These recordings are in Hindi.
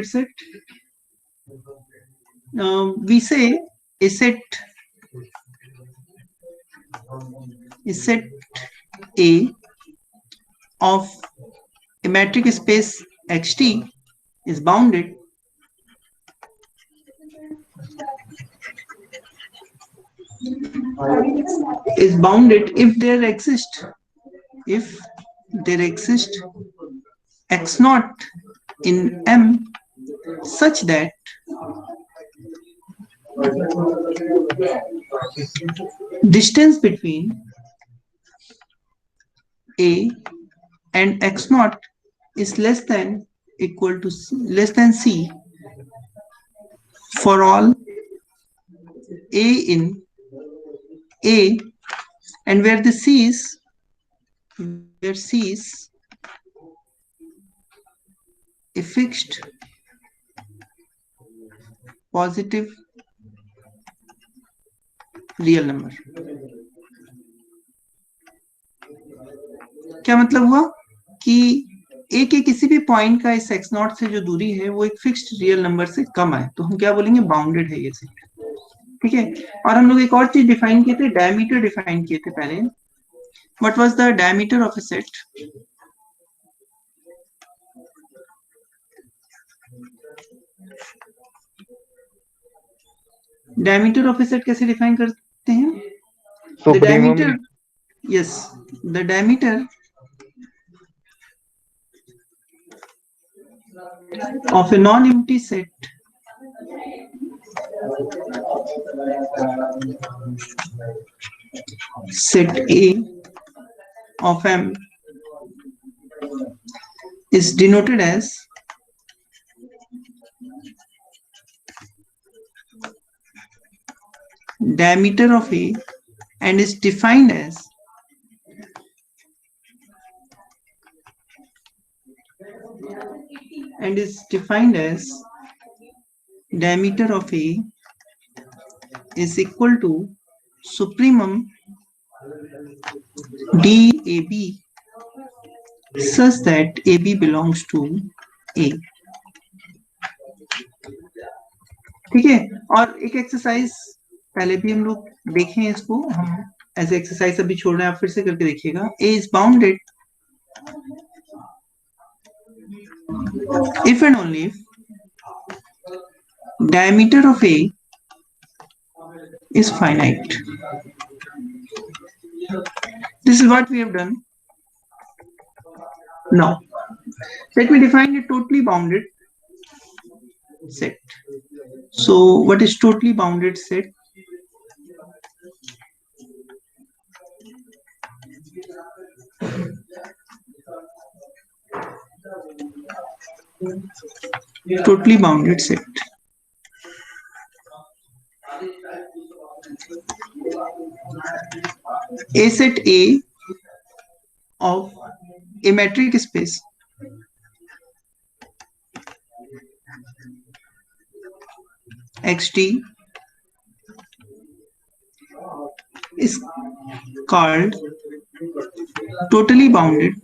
set. We say a set A of a metric space xt is bounded if there exists x naught in M such that distance between A and x naught is less than C for all A in A, and where C is a fixed positive real number. क्या मतलब हुआ कि ए के किसी भी पॉइंट का इस एक्स नॉट से जो दूरी है वो एक फिक्स्ड रियल नंबर से कम है, तो हम क्या बोलेंगे, बाउंडेड है ये सेट. ठीक है. और हम लोग एक और चीज डिफाइन किए थे, डायमीटर डिफाइन किए थे पहले. What was the diameter of a set? Diameter of a set कैसे डिफाइन करते हैं? The diameter, yes, the diameter of a non-empty set A of M is denoted as diameter of A and is defined as diameter of A is equal to supremum DAB such that AB belongs to A. ठीक है. और एक एक्सरसाइज पहले भी हम लोग देखे हैं, इसको हम एज एक्सरसाइज अभी छोड़ रहे हैं, आप फिर से करके देखिएगा. A is bounded if and only if diameter of A is finite. This is what we have done. Now, let me define a totally bounded set. So, what is totally bounded set? Totally bounded set. A set A of a metric space xt is called totally bounded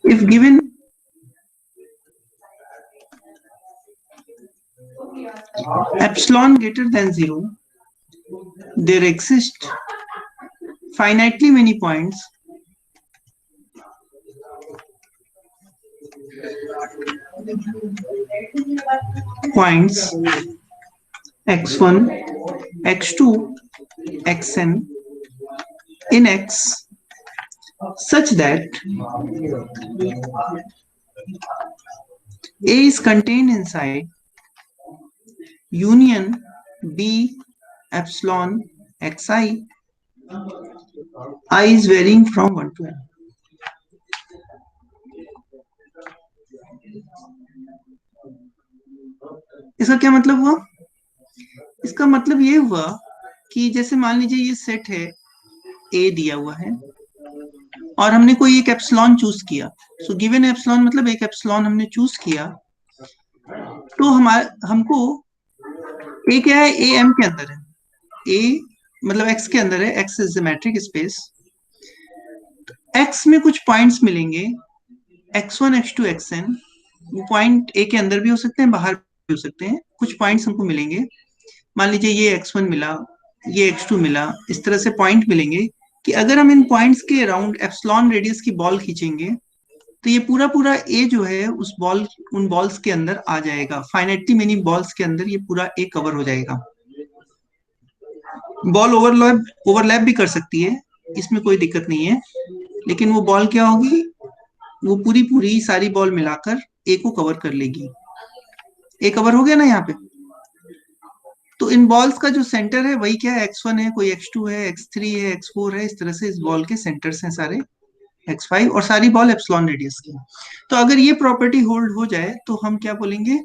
if given epsilon greater than 0, there exist finitely many points x1, x2, xn in X such that A is contained inside union B epsilon xi, I is varying from 1 to n. इसका क्या मतलब हुआ? इसका मतलब ये हुआ कि जैसे मान लीजिए ये सेट है, A दिया हुआ है और हमने कोई एक एप्सिलॉन चूज किया. सो गिवन एप्सिलॉन मतलब एक एप्सिलॉन हमने चूज किया, तो हमको A क्या है, A M के अंदर है. A मतलब x के अंदर है, x is the matric space, x में कुछ पॉइंट्स मिलेंगे, x1 x2 xn, वो पॉइंट a के अंदर भी हो सकते हैं, बाहर भी हो सकते हैं, कुछ पॉइंट्स हमको मिलेंगे। मान लीजिए ये x1 मिला, ये x2 मिला, इस तरह से पॉइंट मिलेंगे कि अगर हम इन पॉइंट्स के अराउंड एप्सिलॉन रेडियस की बॉल खींचेंगे तो ये पूरा पूरा ए जो है उस बॉल, उन बॉल्स के अंदर आ जाएगा, फाइनाइटली मेनी बॉल्स के अंदर ये पूरा ए कवर हो जाएगा। बॉल ओवरलैप भी कर सकती है, इसमें कोई दिक्कत नहीं है, लेकिन वो बॉल क्या होगी, वो पूरी पूरी सारी बॉल मिलाकर ए को कवर कर लेगी। ए कवर हो गया ना यहाँ पे। तो इन बॉल्स का जो सेंटर है वही क्या है, x1 है, कोई x2 है, x3 है, x4 है, इस तरह से इस बॉल के सेंटर्स हैं सारे, x5, और सारी बॉल एप्सिलॉन रेडियस की। तो अगर ये प्रॉपर्टी होल्ड हो जाए तो हम क्या बोलेंगे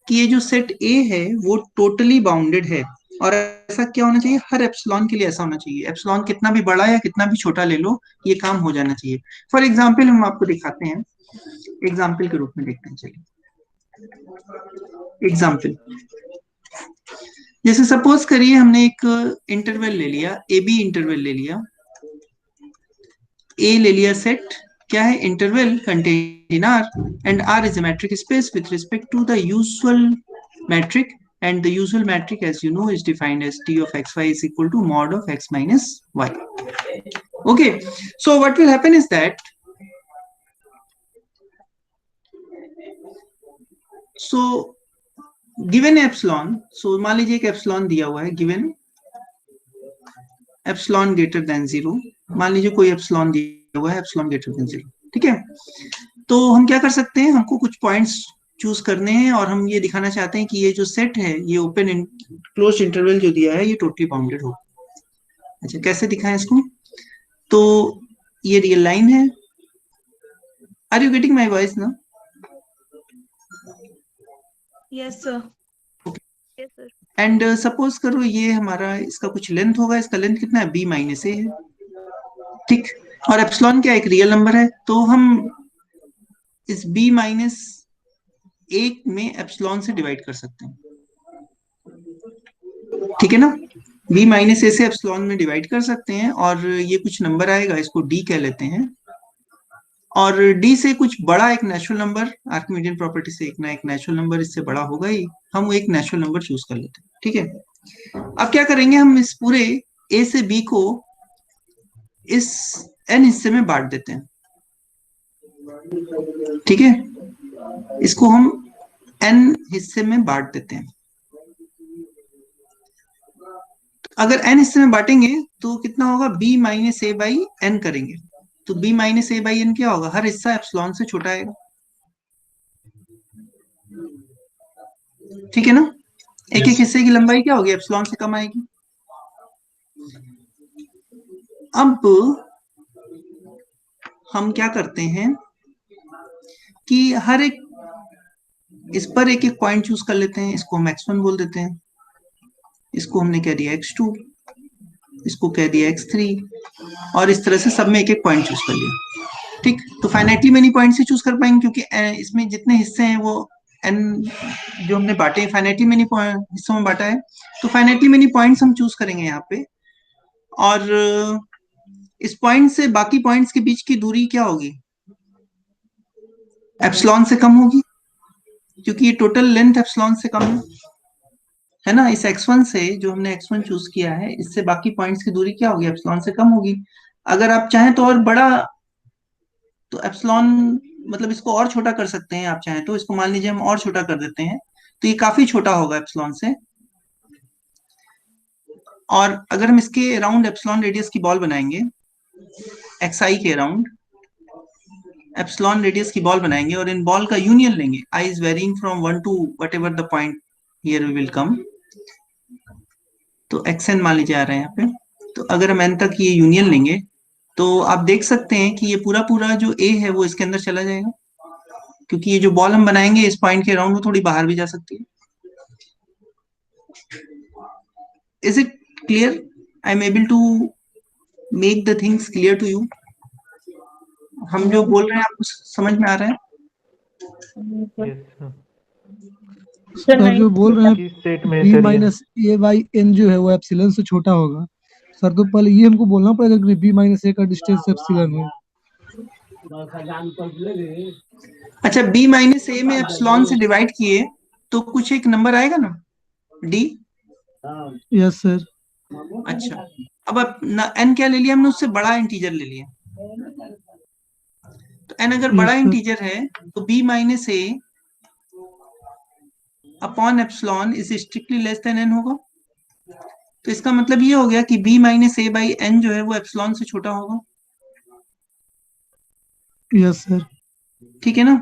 कि ये जो सेट ए है वो टोटली बाउंडेड है। और ऐसा क्या होना चाहिए, हर एप्सिलॉन के लिए ऐसा होना चाहिए, एप्सिलॉन कितना भी बड़ा या कितना भी छोटा ले लो, ये काम हो जाना चाहिए। फॉर एग्जाम्पल हम आपको दिखाते हैं, एग्जाम्पल के रूप में देखते हैं, चलिए एग्जाम्पल। जैसे सपोज करिए हमने एक इंटरवल ले लिया, ए बी इंटरवल ले लिया, ए ले लिया सेट, क्या है, interval contain in R, and R is a metric space with respect to the usual metric, and the usual metric as you know is defined as t of xy is equal to mod of x minus y. Okay, so what will happen is that, so given epsilon, so मान लीजिए एक एप्सिलॉन दिया हुआ है, given एप्सिलॉन ग्रेटर देन 0, मान लीजिए कोई एप्सिलॉन दिया हुआ है एप्सिलॉन ग्रेटर देन 0, ठीक है। तो हम क्या कर सकते हैं, हमको कुछ पॉइंट्स चूज करने हैं और हम ये दिखाना चाहते हैं कि ये जो सेट है, ये ओपन क्लोज इंटरवल जो दिया है ये टोटली बाउंडेड हो। अच्छा, कैसे दिखाएं इसको, तो ये रियल लाइन है, are you getting my voice ना? Yes sir. Yes sir. And suppose करो ये हमारा, इसका कुछ लेंथ होगा, इसका लेंथ कितना है, b माइनस ए है, ठीक, और एप्सिलॉन क्या एक रियल नंबर है, तो हम इस b माइनस एक में एप्सिलॉन से डिवाइड कर सकते हैं, ठीक है ना, b माइनस ए से एप्सिलॉन में डिवाइड कर सकते हैं, और ये कुछ नंबर आएगा, इसको d कह लेते हैं, और d से कुछ बड़ा एक नेचुरल नंबर, आर्किमिडियन प्रॉपर्टी से एक नेचुरल नंबर इससे बड़ा होगा ही, हम एक नेचुरल नंबर चूज कर लेते हैं, ठीक है। अब क्या करेंगे, हम इस पूरे a से b को इस n हिस्से में बांट देते हैं, ठीक है, इसको हम n हिस्से में बांट देते हैं। अगर n हिस्से में बांटेंगे तो कितना होगा, b minus A by N करेंगे, तो b minus A by N क्या होगा, हर हिस्सा एप्सिलॉन से छोटा आएगा, ठीक है ना, एक एक हिस्से की लंबाई क्या होगी, एप्सिलॉन से कम आएगी। अब हम क्या करते हैं कि हर एक इस पर एक एक पॉइंट चूज कर लेते हैं, इसको हम x1 बोल देते हैं, इसको हमने कह दिया x2, इसको कह दिया x3, और इस तरह से सब में एक एक पॉइंट चूज कर लिया, ठीक। तो फाइनाइटली मेनी पॉइंट से चूज कर पाएंगे क्योंकि इसमें जितने हिस्से हैं वो n जो हमने बांटे फाइनाइटली मेनी हिस्सों में बांटा है, तो फाइनाइटली मेनी पॉइंट्स हम चूज करेंगे यहाँ पे, और इस पॉइंट से बाकी पॉइंट्स के बीच की दूरी क्या होगी, एप्सिलॉन से कम होगी, क्योंकि ये टोटल लेंथ एप्सिलॉन से कम है ना, इस x1 से जो हमने x1 चूज किया है, इससे बाकी पॉइंट्स की दूरी क्या होगी, एप्सिलॉन से कम होगी। अगर आप चाहें तो और बड़ा, तो एप्सिलॉन मतलब इसको और छोटा कर सकते हैं, आप चाहें तो इसको मान लीजिए हम और छोटा कर देते हैं, तो ये काफी छोटा होगा एप्सिलॉन से। और अगर हम इसके अराउंड एप्सिलॉन रेडियस की बॉल बनाएंगे, xi के अराउंड एप्सिलॉन रेडियस की बॉल बनाएंगे और इन बॉल का यूनियन लेंगे, i is varying from 1 to whatever the point here we will come, तो xn मान लीजिए आ रहा है यहाँ पे, तो अगर हम n तक ये यूनियन लेंगे तो आप देख सकते हैं कि ये पूरा पूरा जो a है वो इसके अंदर चला जाएगा, क्योंकि ये जो बॉल हम बनाएंगे इस पॉइंट के अराउंड वो थोड़ी बाहर भी जा सकती है। Is it clear, I am able to make the things clear to you, हम जो बोल रहे हैं आपको समझ में आ रहा है? सर जो बोल रहे हैं b minus A by N जो है वो एप्सिलॉन से छोटा होगा, सर तो पहले ये हमको बोलना पड़ेगा कि बी माइनस ए का डिस्टेंस एप्सिलॉन है। अच्छा, बी माइनस ए में एप्सिलॉन से डिवाइड किए तो कुछ एक नंबर आएगा ना, डी। Yes sir. अच्छा, अब एन क्या ले लिया हमने, उससे बड़ा इंटीजर ले लिया। तो एन अगर बड़ा यस सर। इंटीजर है तो B minus A upon epsilon is strictly less than N होगा। तो इसका मतलब ये हो गया कि B minus A by N जो है वो एप्सिलॉन से छोटा होगा। Yes sir. ठीक है ना।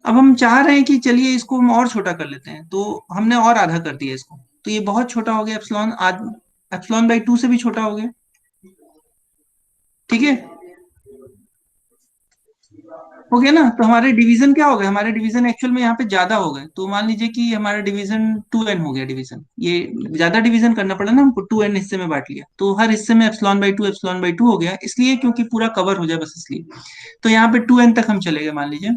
अब हम चाह रहे हैं कि चलिए इसको हम और छोटा कर लेते हैं, तो हमने और आधा कर दिया इसको, तो ये बहुत छोटा हो गया, एप्सिलॉन एप्सिलॉन बाई 2 से भी छोटा हो गया। ठीक है, हो गया ना। तो हमारे डिवीजन क्या हो गए, हमारे डिवीजन एक्चुअल में यहाँ पे ज्यादा हो गए। तो मान लीजिए कि हमारा डिवीजन 2n हो गया डिवीजन, ये ज्यादा डिवीजन करना पड़ा ना हमको, 2n हिस्से में बांट लिया, तो हर हिस्से में एप्सिलॉन बाई टू हो गया, इसलिए क्योंकि पूरा कवर हो जाए बस इसलिए। तो यहाँ पे 2n तक हम चले गए मान लीजिए,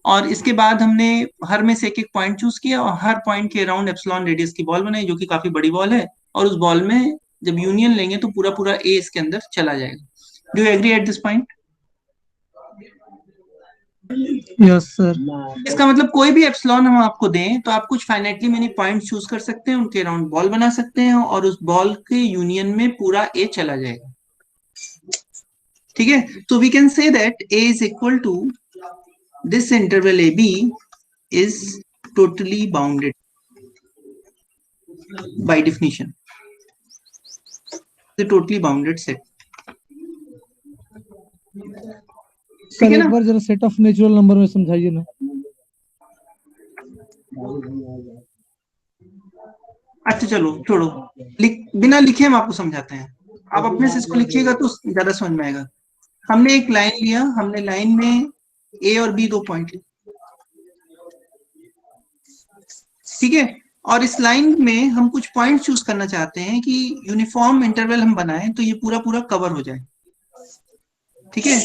और इसके बाद हमने हर में से एक एक पॉइंट चूज किया और हर पॉइंट के अराउंड एप्सिलॉन रेडियस की बॉल बनाई, जो कि काफी बड़ी बॉल है, और उस बॉल में जब यूनियन लेंगे तो पूरा पूरा ए इसके अंदर चला जाएगा। Do you agree at this point? Yes sir. इसका मतलब कोई भी एप्सिलॉन हम आपको दें तो आप कुछ फाइनाइटली मेनी पॉइंट चूज कर सकते हैं, उनके अराउंड बॉल बना सकते हैं, और उस बॉल के यूनियन में पूरा ए चला जाएगा। ठीक है, तो we can say that A is equal to this interval A B is totally bounded by definition, the totally bounded set। Sir एक बार जरा सेट ऑफ नेचुरल नंबर में समझाइए ना। अच्छा चलो छोड़ो, बिना लिखे हम आपको समझाते हैं, आप अपने से इसको लिखिएगा तो ज्यादा समझ में आएगा। हमने एक लाइन लिया, हमने लाइन में ए और बी 2 पॉइंट लिए, ठीक है, और इस लाइन में हम कुछ पॉइंट चूज करना चाहते हैं कि यूनिफॉर्म इंटरवल हम बनाएं तो ये पूरा पूरा कवर हो जाए। ठीक है,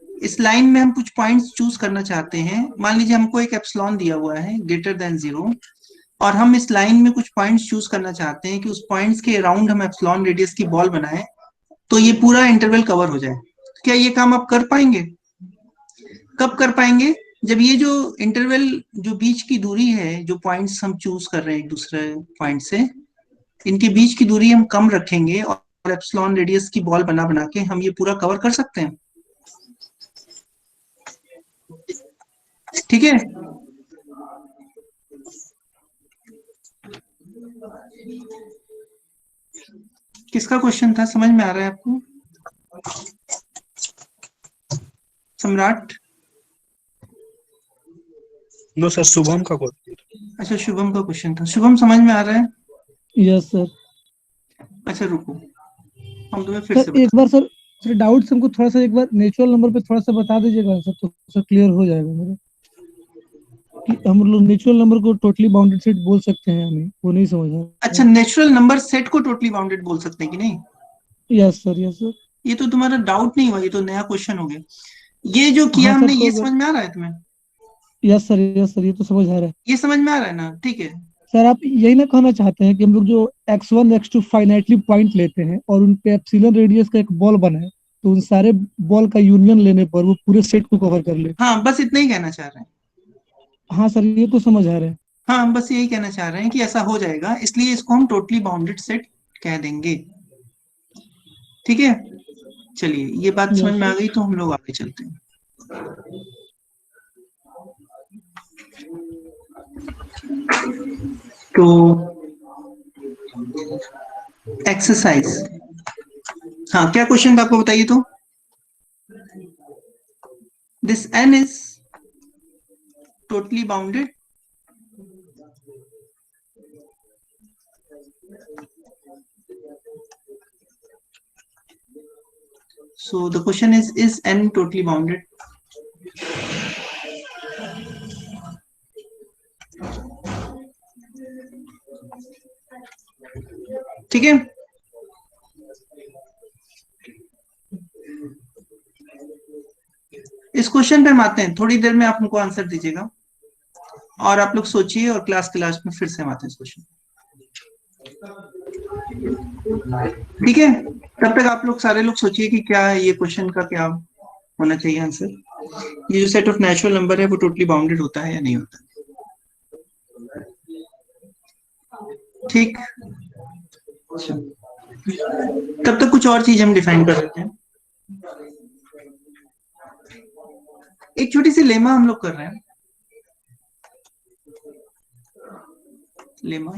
इस लाइन में हम कुछ पॉइंट्स चूज करना चाहते हैं, मान लीजिए हमको एक एप्सिलॉन दिया हुआ है ग्रेटर देन 0, और हम इस लाइन में कुछ पॉइंट्स चूज करना चाहते हैं कि उस पॉइंट्स के अराउंड हम एप्सिलॉन रेडियस की बॉल बनाएं तो ये पूरा इंटरवल कवर हो जाए। क्या ये काम आप कर पाएंगे? कब कर पाएंगे? जब ये जो इंटरवल, जो बीच की दूरी है, जो पॉइंट्स हम चूज कर रहे हैं एक दूसरे पॉइंट से, इनके बीच की दूरी हम कम रखेंगे और एप्सिलॉन रेडियस की बॉल बना बना के हम ये पूरा कवर कर सकते हैं। ठीक है, किसका क्वेश्चन था, समझ में आ रहा है आपको? सम्राट? नो सर, शुभम का क्वेश्चन। अच्छा, शुभम का क्वेश्चन था। शुभम समझ में आ रहा है? Yes sir. अच्छा रुको, हम तुम्हें फिर सर से एक बार सर डाउट्स हमको थोड़ा सा एक बार नेचुरल नंबर पे थोड़ा सा बता दीजिएगा सर, तो सर क्लियर हो जाएगा मेरा कि हम लोग नेचुरल नंबर को टोटली बाउंडेड सेट बोल सकते हैं हमें, वो नहीं समझ आ रहा। अच्छा, नेचुरल नंबर सेट को टोटली बाउंडेड बोल सकते हैं कि नहीं? Yes sir. Yes sir. ये तो तुम्हारा डाउट नहीं हुआ, ये तो नया क्वेश्चन हो गया। ये जो किया हाँ हमने, सर, ये तो समझ में आ रहा है तुम्हें? Yes sir. यस सर, ये तो समझ आ रहा है। ये समझ में आ रहा है ना? ठीक है सर आप यही ना कहना चाहते हैं कि हम लोग जो x1 x2 फाइनाइटली पॉइंट लेते हैं और उन पे एप्सिलॉन रेडियस का एक बॉल बनाए, तो उन सारे बॉल का यूनियन लेने पर वो पूरे सेट को कवर कर ले। हाँ, बस इतना ही कहना चाह रहे हैं। हाँ सर, ये तो समझ आ रहा है। हाँ, हम बस यही कहना चाह रहे हैं कि ऐसा हो जाएगा, इसलिए इसको हम टोटली बाउंडेड सेट कह देंगे। ठीक है, चलिए ये बात समझ में आ गई तो हम लोग आगे चलते हैं। तो एक्सरसाइज, हाँ क्या क्वेश्चन था आपको बताइए तो? This n is totally bounded, so the question is n totally bounded? ठीक है, इस क्वेश्चन पे हम आते हैं, थोड़ी देर में आप हमको आंसर दीजिएगा और आप लोग सोचिए, और क्लास के लास्ट में फिर से हम आते हैं इस क्वेश्चन। ठीक है, तब तक आप लोग सारे लोग सोचिए कि क्या है ये क्वेश्चन का, क्या होना चाहिए आंसर। ये जो सेट ऑफ नेचुरल नंबर है वो टोटली बाउंडेड होता है या नहीं होता? ठीक, अच्छा, तब तक कुछ और चीज हम डिफाइन कर लेते हैं। एक छोटी सी लेमा हम लोग कर रहे हैं, lemma.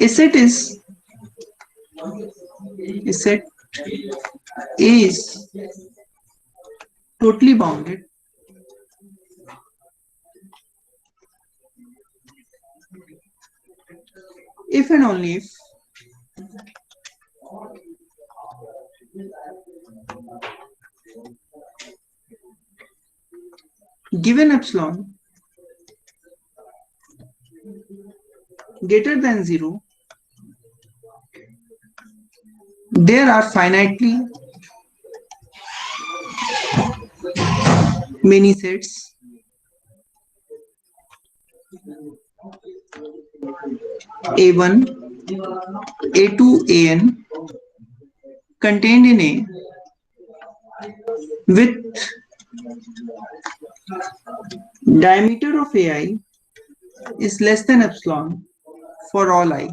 A set is totally bounded if and only if given epsilon greater than 0, there are finitely many sets A1, A2, AN contained in A with diameter of AI is less than epsilon for all I,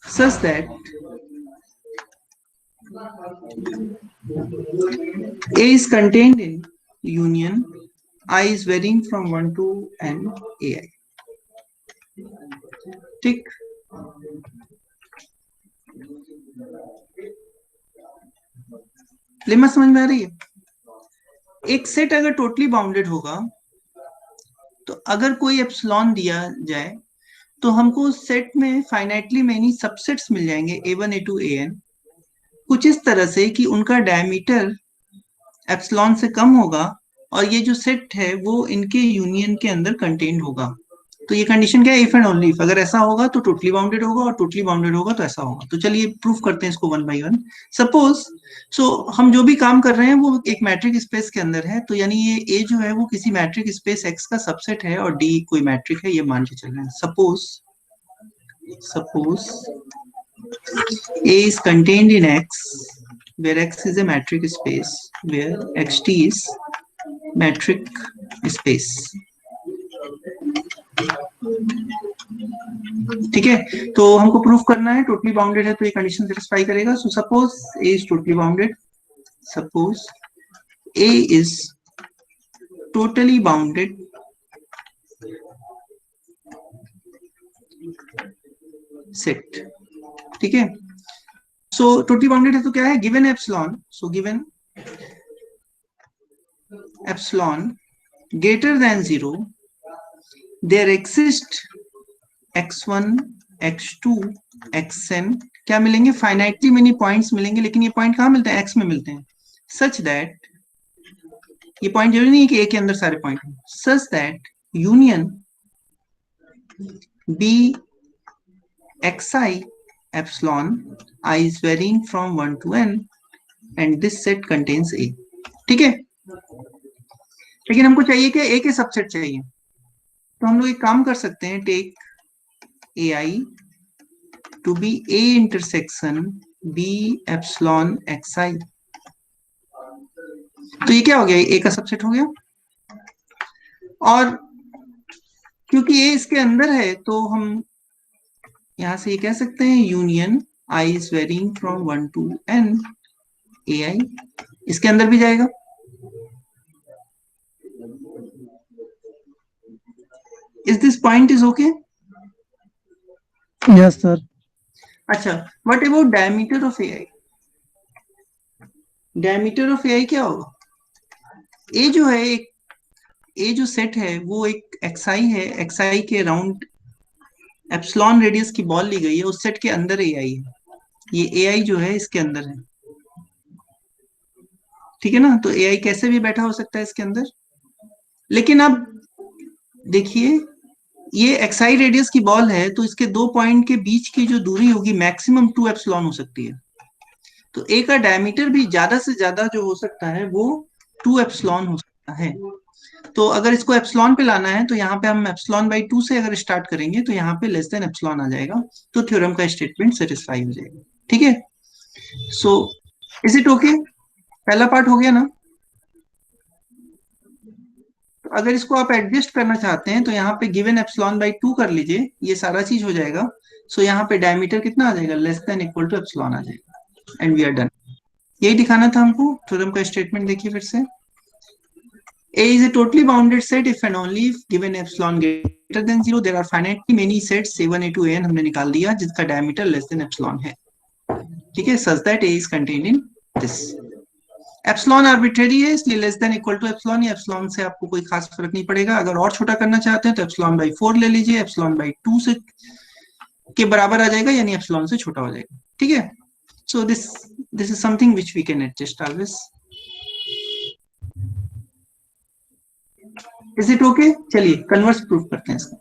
such that A is contained in union I is varying from 1 to n AI. ठीक, लेमा समझ में आ रही है? एक सेट अगर टोटली बाउंडेड होगा तो अगर कोई एप्सिलॉन दिया जाए तो हमको उस सेट में फाइनाइटली मेनी सबसेट्स मिल जाएंगे A1, A2, AN, कुछ इस तरह से कि उनका डायमीटर एप्सिलॉन से कम होगा और ये जो सेट है वो इनके यूनियन के अंदर कंटेन्ड होगा। तो ये कंडीशन क्या है? If and only if. अगर ऐसा होगा तो टोटली बाउंडेड होगा और टोटली बाउंडेड होगा तो ऐसा होगा। तो चलिए प्रूफ करते हैं इसको वन बाय वन। सपोज हम जो भी काम कर रहे हैं वो एक मैट्रिक स्पेस के अंदर है, तो यानी ये ए जो है वो किसी मैट्रिक स्पेस एक्स का सबसेट है और डी कोई मैट्रिक है, ये मान के चल रहे हैं। Suppose A is contained in X, where X is a metric space, where XT is metric space. ठीक है, तो हमको प्रूफ करना है टोटली बाउंडेड है तो ये कंडीशन सेटिस्फाई करेगा। So suppose A is totally bounded. Suppose A is totally bounded set. ठीक है, सो टोटली बाउंडेड है तो क्या है? Given epsilon, so given epsilon greater than 0, there exist x1, x2, xn क्या मिलेंगे? फाइनाइटली मेनी पॉइंट्स मिलेंगे, लेकिन ये पॉइंट कहाँ मिलते हैं? x में मिलते हैं। सच दैट, ये पॉइंट जरूरी नहीं है कि a के अंदर सारे पॉइंट हो। Such that union B xi epsilon I is varying from 1 to n and this set contains A. ठीक है, लेकिन हमको चाहिए कि A के सबसेट चाहिए, तो हम लोग एक काम कर सकते हैं, take AI to be A intersection B epsilon xi। तो ये क्या हो गया? A का सबसेट हो गया, और क्योंकि A इसके अंदर है तो हम यहां से ये कह सकते हैं union I is varying from 1 to n AI इसके अंदर भी जाएगा। Is this point is okay? Yes sir. अच्छा, what about diameter of AI? Diameter of AI क्या होगा? A जो है एक A जो सेट है वो एक xi है, xi के राउंड एप्सिलॉन रेडियस की बॉल ली गई है, उस सेट के अंदर AI है, ये AI जो है इसके अंदर है। ठीक है ना, तो AI कैसे भी बैठा हो सकता है इसके अंदर। लेकिन अब देखिए ये xi रेडियस की बॉल है तो इसके दो पॉइंट के बीच की जो दूरी होगी मैक्सिमम 2 एप्सिलॉन हो सकती है, तो A का डायमीटर भी ज्यादा से ज्यादा जो हो सकता है वो 2 एप्सिलॉन हो सकता है। तो अगर इसको एप्सिलॉन पे लाना है तो यहाँ पे हम एप्सिलॉन बाई 2 से अगर स्टार्ट करेंगे तो यहाँ पे लेस देन एप्सिलॉन आ जाएगा, तो थ्योरम का स्टेटमेंट सेटिस्फाई हो जाएगा। ठीक है, सो इज इट ओके? पहला पार्ट हो गया ना। तो अगर इसको आप एडजस्ट करना चाहते हैं तो यहाँ पे गिवन एप्सिलॉन बाई 2 कर लीजिए, ये सारा चीज हो जाएगा। सो यहाँ पे डायमीटर कितना आ जाएगा? Less than equal to epsilon आ जाएगा, एंड वी आर डन। यही दिखाना था हमको। थ्योरम का स्टेटमेंट देखिए फिर से। A is a totally bounded set if and only if given epsilon greater than 0 there are finitely many sets A1 A2 AN हमने निकाल दिया जिसका diameter less than epsilon है। ठीक है, such that A is contained in this। Epsilon arbitrary है इसलिए less than equal to epsilon, या एप्सिलॉन से आपको कोई खास फर्क नहीं पड़ेगा। अगर और छोटा करना चाहते हैं तो एप्सिलॉन बाई 4 ले लीजिए, एप्सिलॉन बाई 2 से के बराबर आ जाएगा, यानी एप्सिलॉन से छोटा हो जाएगा। ठीक है, so this is something which we can adjust always. Is it okay? चलिए कन्वर्स प्रूफ करते हैं इसका।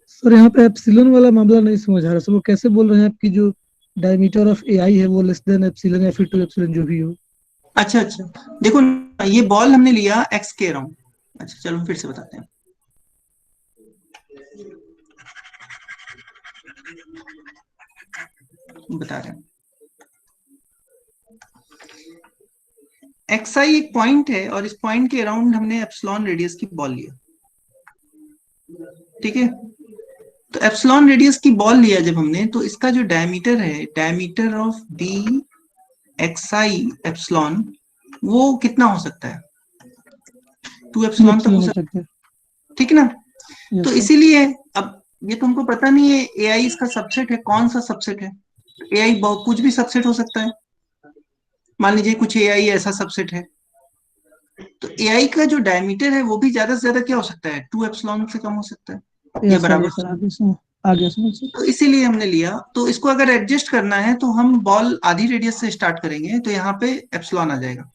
सर यहाँ पे एप्सिलॉन वाला मामला नहीं समझ आ रहा सर, वो कैसे बोल रहे हैं आपकी जो डायमीटर ऑफ एआई है वो लेस देन एप्सिलॉन या फिर 2 एप्सिलॉन जो भी हो। अच्छा अच्छा, देखो ये बॉल हमने लिया एक्स के अराउंड। अच्छा चलो फिर से बताते हैं। बता रहे हैं एक्स आई एक पॉइंट है और इस पॉइंट के अराउंड हमने एप्सिलॉन रेडियस की बॉल लिया। ठीक है, तो एप्सिलॉन रेडियस की बॉल लिया जब हमने, तो इसका जो डायमीटर है, diameter of B X I epsilon, वो कितना हो सकता है? 2 एप्सिलॉन तक हो सकता है। ठीक है ना, तो इसीलिए अब ये तुमको पता नहीं है ए आई इसका सबसेट है, कौन सा सबसेट है। ए आई बहुत कुछ भी सबसेट हो सकता है। मान लीजिए कुछ ए आई ऐसा सबसेट है, तो ए आई का जो डायमीटर है वो भी ज्यादा से ज्यादा क्या हो सकता है? 2 एप्सिलॉन से कम हो सकता है या बराबर। आगे तो इसीलिए हमने लिया। तो इसको अगर एडजस्ट करना है तो हम बॉल आधी रेडियस से स्टार्ट करेंगे, तो यहाँ पे एप्सिलॉन आ जाएगा।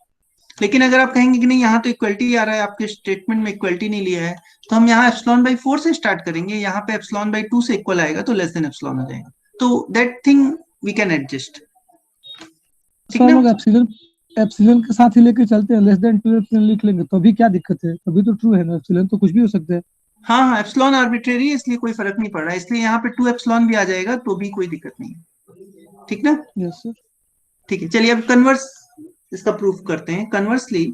लेकिन अगर आप कहेंगे कि नहीं यहाँ तो इक्वलिटी आ रहा है, आपके स्टेटमेंट में इक्वलिटी नहीं लिया है, तो हम यहाँ एप्सिलॉन बाई 4 से स्टार्ट करेंगे, यहाँ पे एप्सिलॉन बाई 2 से इक्वल आएगा, तो लेस देन एप्सिलॉन आ जाएगा। तो that thing we can adjust. ठीक है, एप्सिलॉन के साथ ही लेके चलते हैं, लेस देन 2 एप्सिलॉन लिख लेंगे तो अभी क्या दिक्कत है? अभी तो ट्रू है ना, एप्सिलॉन तो कुछ भी हो सकता है। हाँ हाँ, एप्सिलॉन आर्बिट्रेरी है इसलिए कोई फर्क नहीं पड़ रहा है, इसलिए यहाँ पे 2 एप्सिलॉन भी आ जाएगा तो भी कोई दिक्कत नहीं है। ठीक ना? Yes sir. ठीक है, चलिए अब कन्वर्स इसका प्रूफ करते हैं। Conversely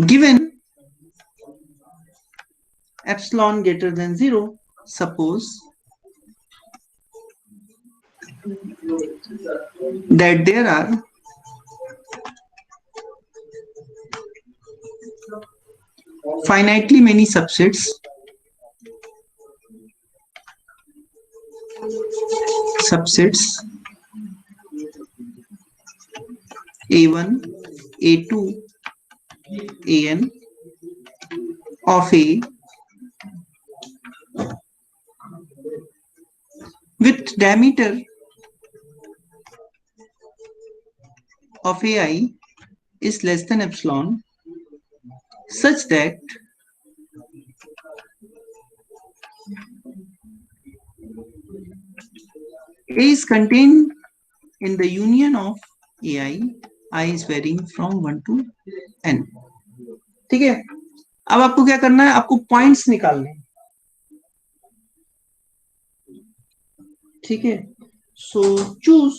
given epsilon greater than 0, suppose that there are finitely many subsets A1, A2, AN of A with diameter of AI is less than epsilon, such that A is contained in the union of AI, I is varying from 1 to n। ठीक है, अब आपको क्या करना है? आपको पॉइंट्स निकालने हैं। ठीक है, सो चूज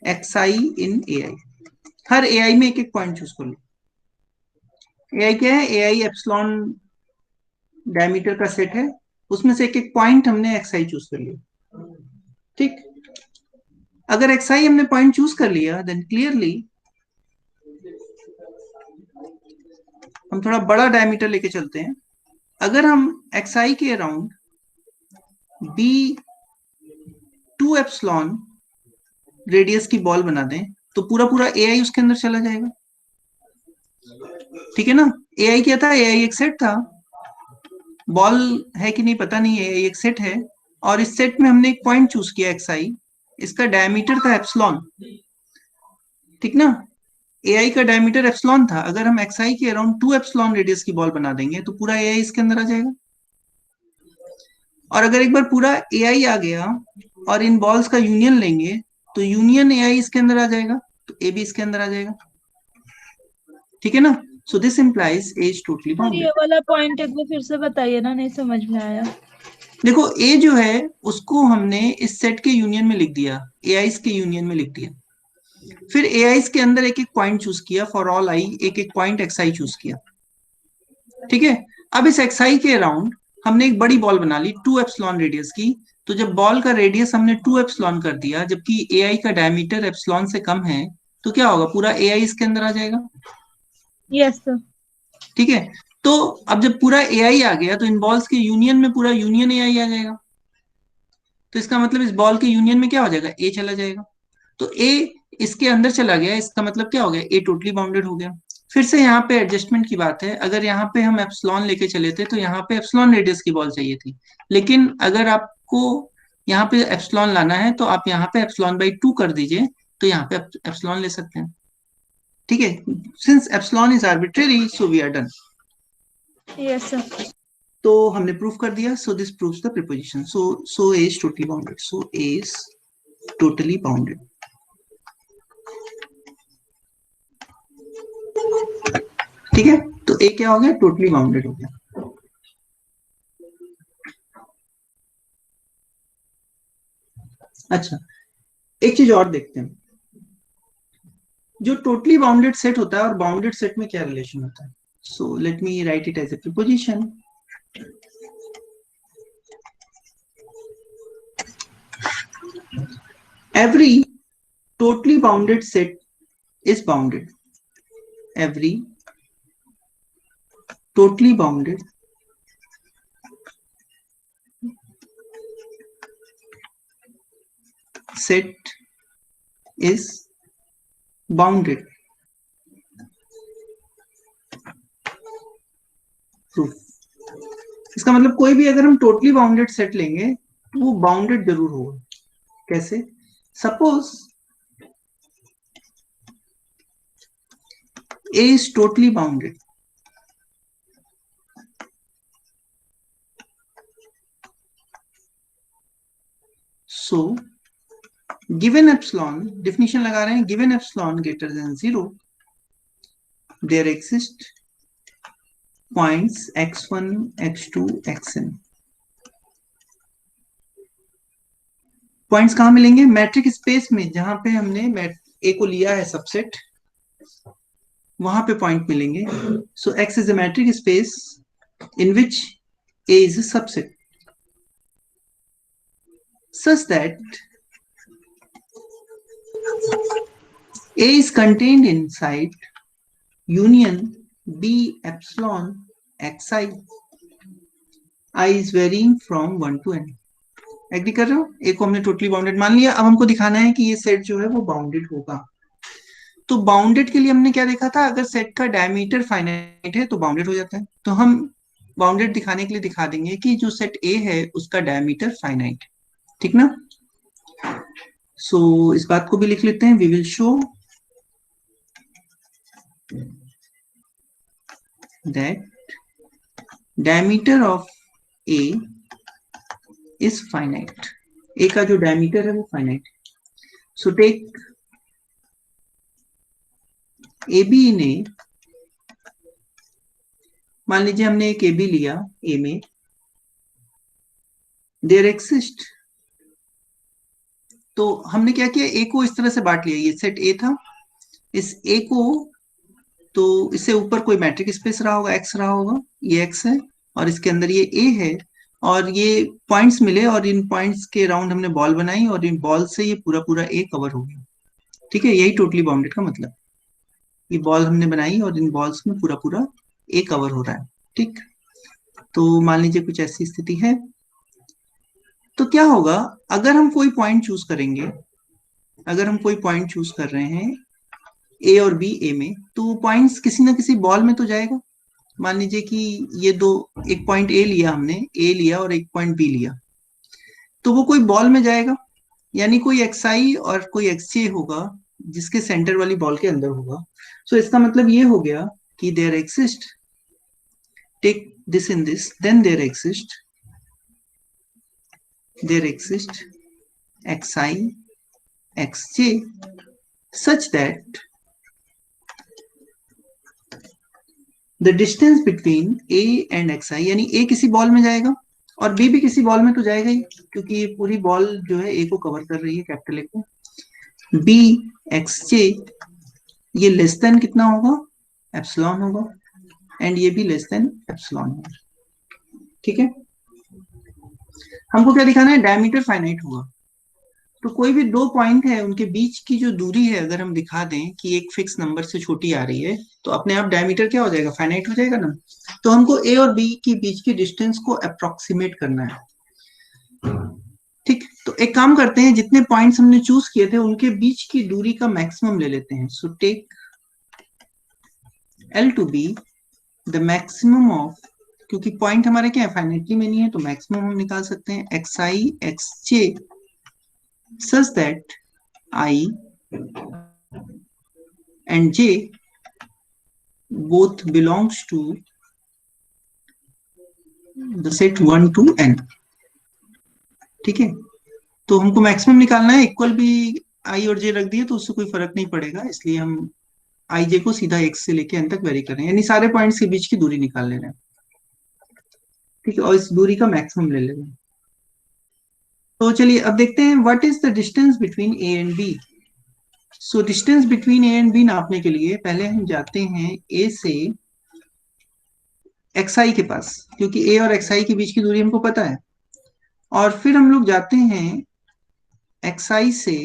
xi इन ai। हर ai में एक एक पॉइंट चूज कर लो। ai क्या है? ai एप्सिलॉन डायमीटर का सेट है, उसमें से एक एक पॉइंट हमने xi चूज कर लिया। ठीक, अगर xi हमने पॉइंट चूज कर लिया, देन क्लियरली हम थोड़ा बड़ा डायमीटर लेके चलते हैं। अगर हम xi के अराउंड b 2 एप्सिलॉन रेडियस की बॉल बना दें तो पूरा पूरा AI उसके अंदर चला जाएगा। ठीक है ना? AI क्या था? AI एक सेट था, बॉल है कि नहीं पता नहीं, AI एक सेट है, और इस सेट में हमने एक पॉइंट चूज किया xi, इसका डायमीटर था एप्सिलॉन। ठीक ना? AI का डायमीटर एप्सिलॉन था। अगर हम xi के अराउंड 2 एप्सिलॉन रेडियस की बॉल बना देंगे तो पूरा AI इसके अंदर आ जाएगा। और अगर एक बार पूरा ए आई आ गया और इन बॉल्स का यूनियन लेंगे तो यूनियन ए आई इसके अंदर आ जाएगा, तो ए भी इसके अंदर आ जाएगा, ठीक है ना। सो this implies A is totally sir ये बाउंडेड। वाला पॉइंट एक बार फिर से बताइए ना, नहीं समझ में आया। देखो ए जो है उसको हमने इस सेट के यूनियन में लिख दिया, ए आईज के यूनियन में लिख दिया, फिर ए आईज के अंदर एक एक पॉइंट चूज किया, फॉर ऑल आई एक एक पॉइंट एक्स आई चूज किया, ठीक है। अब इस एक्स आई के अराउंड हमने एक बड़ी बॉल बना ली 2 एप्सिलॉन रेडियस की। तो जब बॉल का रेडियस हमने 2 एप्सिलॉन कर दिया, जबकि ए आई का डायमीटर एप्सिलॉन से कम है, तो क्या होगा, पूरा ए आई इसके अंदर आ जाएगा, यस सर। ठीक है। तो अब जब पूरा ए आई आ गया तो इन बॉल्स के यूनियन में पूरा यूनियन ए आई आ जाएगा, तो इसका मतलब इस बॉल के यूनियन में क्या हो जाएगा, ए चला जाएगा। तो ए इसके अंदर चला गया, इसका मतलब क्या हो गया, ए टोटली बाउंडेड हो गया। फिर से यहाँ पे एडजस्टमेंट की बात है, अगर यहाँ पे हम एप्सिलॉन लेके चले थे तो यहाँ पे एप्सिलॉन रेडियस की बॉल चाहिए थी, लेकिन अगर आपको यहाँ पे एप्सिलॉन लाना है तो आप यहाँ पे एप्सिलॉन बाई 2 कर दीजिए, तो यहाँ पे एप्सिलॉन ले सकते हैं, ठीक है। Since epsilon is arbitrary so we are done. Yes sir. तो हमने प्रूफ कर दिया, so this proves the proposition, so A is totally bounded, so A is totally bounded, ठीक है। तो ए क्या हो गया, टोटली बाउंडेड हो गया। अच्छा, एक चीज और देखते हैं, जो टोटली बाउंडेड सेट होता है और बाउंडेड सेट में क्या रिलेशन होता है। So let me write it as a proposition. Every totally bounded set is bounded. Every totally bounded set is bounded. Proof. इसका मतलब कोई भी अगर हम टोटली बाउंडेड सेट लेंगे तो वो बाउंडेड जरूर होगा। कैसे? Suppose A is totally bounded. So given epsilon, definition लगा रहे हैं, given epsilon greater than 0, there exist points x1, x2, xn. Points कहां मिलेंगे, मैट्रिक स्पेस में, जहां पे हमने ए को लिया है सबसेट, वहां पे पॉइंट मिलेंगे। So X is a metric space in which A is a subset such that A is contained inside union B epsilon xi. I is varying from 1 to n. Agree कर रहे हो? ए को हमने टोटली बाउंडेड मान लिया। अब हमको दिखाना है कि ये सेट जो है वो बाउंडेड होगा। तो बाउंडेड के लिए हमने क्या देखा था, अगर सेट का डायमीटर फाइनाइट है तो बाउंडेड हो जाता है। तो हम बाउंडेड दिखाने के लिए दिखा देंगे कि जो सेट ए है उसका डायमीटर फाइनाइट, ठीक ना। सो इस बात को भी लिख लेते हैं, we will show that diameter of A is finite. A का जो डायमीटर है वो finite. So take A B ने, मान लीजिए हमने एक ए बी लिया, ए में देयर एक्सिस्ट, तो हमने क्या किया, ए को इस तरह से बांट लिया, ये सेट ए था, इस ए को, तो इससे ऊपर कोई मैट्रिक स्पेस रहा होगा, एक्स रहा होगा, ये एक्स है और इसके अंदर ये ए है, और ये पॉइंट्स मिले और इन पॉइंट्स के राउंड हमने बॉल बनाई और इन बॉल से ये पूरा पूरा ए कवर हो गया, ठीक है। यही टोटली बाउंडेड का मतलब, ये बॉल हमने बनाई और इन बॉल्स में पूरा पूरा ए कवर हो रहा है, ठीक। तो मान लीजिए कुछ ऐसी स्थिति है, तो क्या होगा, अगर हम कोई पॉइंट चूज करेंगे, अगर हम कोई पॉइंट चूज कर रहे हैं ए और बी, ए में, तो पॉइंट्स किसी ना किसी बॉल में तो जाएगा। मान लीजिए कि ये दो, एक पॉइंट ए लिया हमने, ए लिया और एक पॉइंट बी लिया, तो वो कोई बॉल में जाएगा, यानी कोई एक्स आई और कोई एक्स जे होगा जिसके सेंटर वाली बॉल के अंदर होगा। सो इसका मतलब ये हो गया कि there exist, take this in this, then there exist there exists xi, xj such that the distance between a and xi, यानी a किसी बॉल में जाएगा और b भी किसी बॉल में तो जाएगा ही, क्योंकि ये पूरी बॉल जो है a को कवर कर रही है, कैपिटल A को। b xj ये लेस देन कितना होगा, एप्सिलॉन होगा, एंड ये भी लेस देन एप्सिलॉन होगा। ठीक है, हमको क्या दिखाना है, डायमीटर फाइनाइट होगा। तो कोई भी दो पॉइंट है, उनके बीच की जो दूरी है अगर हम दिखा दें कि एक फिक्स नंबर से छोटी आ रही है, तो अपने आप डायमीटर क्या हो जाएगा, फाइनाइट हो जाएगा ना। तो हमको ए और बी के बीच की डिस्टेंस को अप्रोक्सीमेट करना है। ठीक, तो एक काम करते हैं, जितने पॉइंट्स हमने चूज किए थे उनके बीच की दूरी का मैक्सिमम ले लेते हैं। So take L to be the maximum of, क्योंकि पॉइंट हमारे क्या है, फाइनाइटली में नहीं है, तो मैक्सिमम हम निकाल सकते हैं xi xj such that I and j both belongs to the set 1 to n। ठीक है, तो हमको मैक्सिमम निकालना है, इक्वल भी i और j रख दिए तो उससे कोई फर्क नहीं पड़ेगा, इसलिए हम i j को सीधा x से लेके n तक वेरी कर रहे हैं, यानी सारे पॉइंट्स के बीच की दूरी निकाल ले रहे हैं। ठीक है, और इस दूरी का मैक्सिमम ले ले रहे हैं। तो चलिए अब देखते हैं what is the distance between A and B. So distance between A and B नापने के लिए पहले हम जाते हैं ए से xi के पास, क्योंकि a और xi के बीच की दूरी हमको पता है, और फिर हम लोग जाते हैं xi से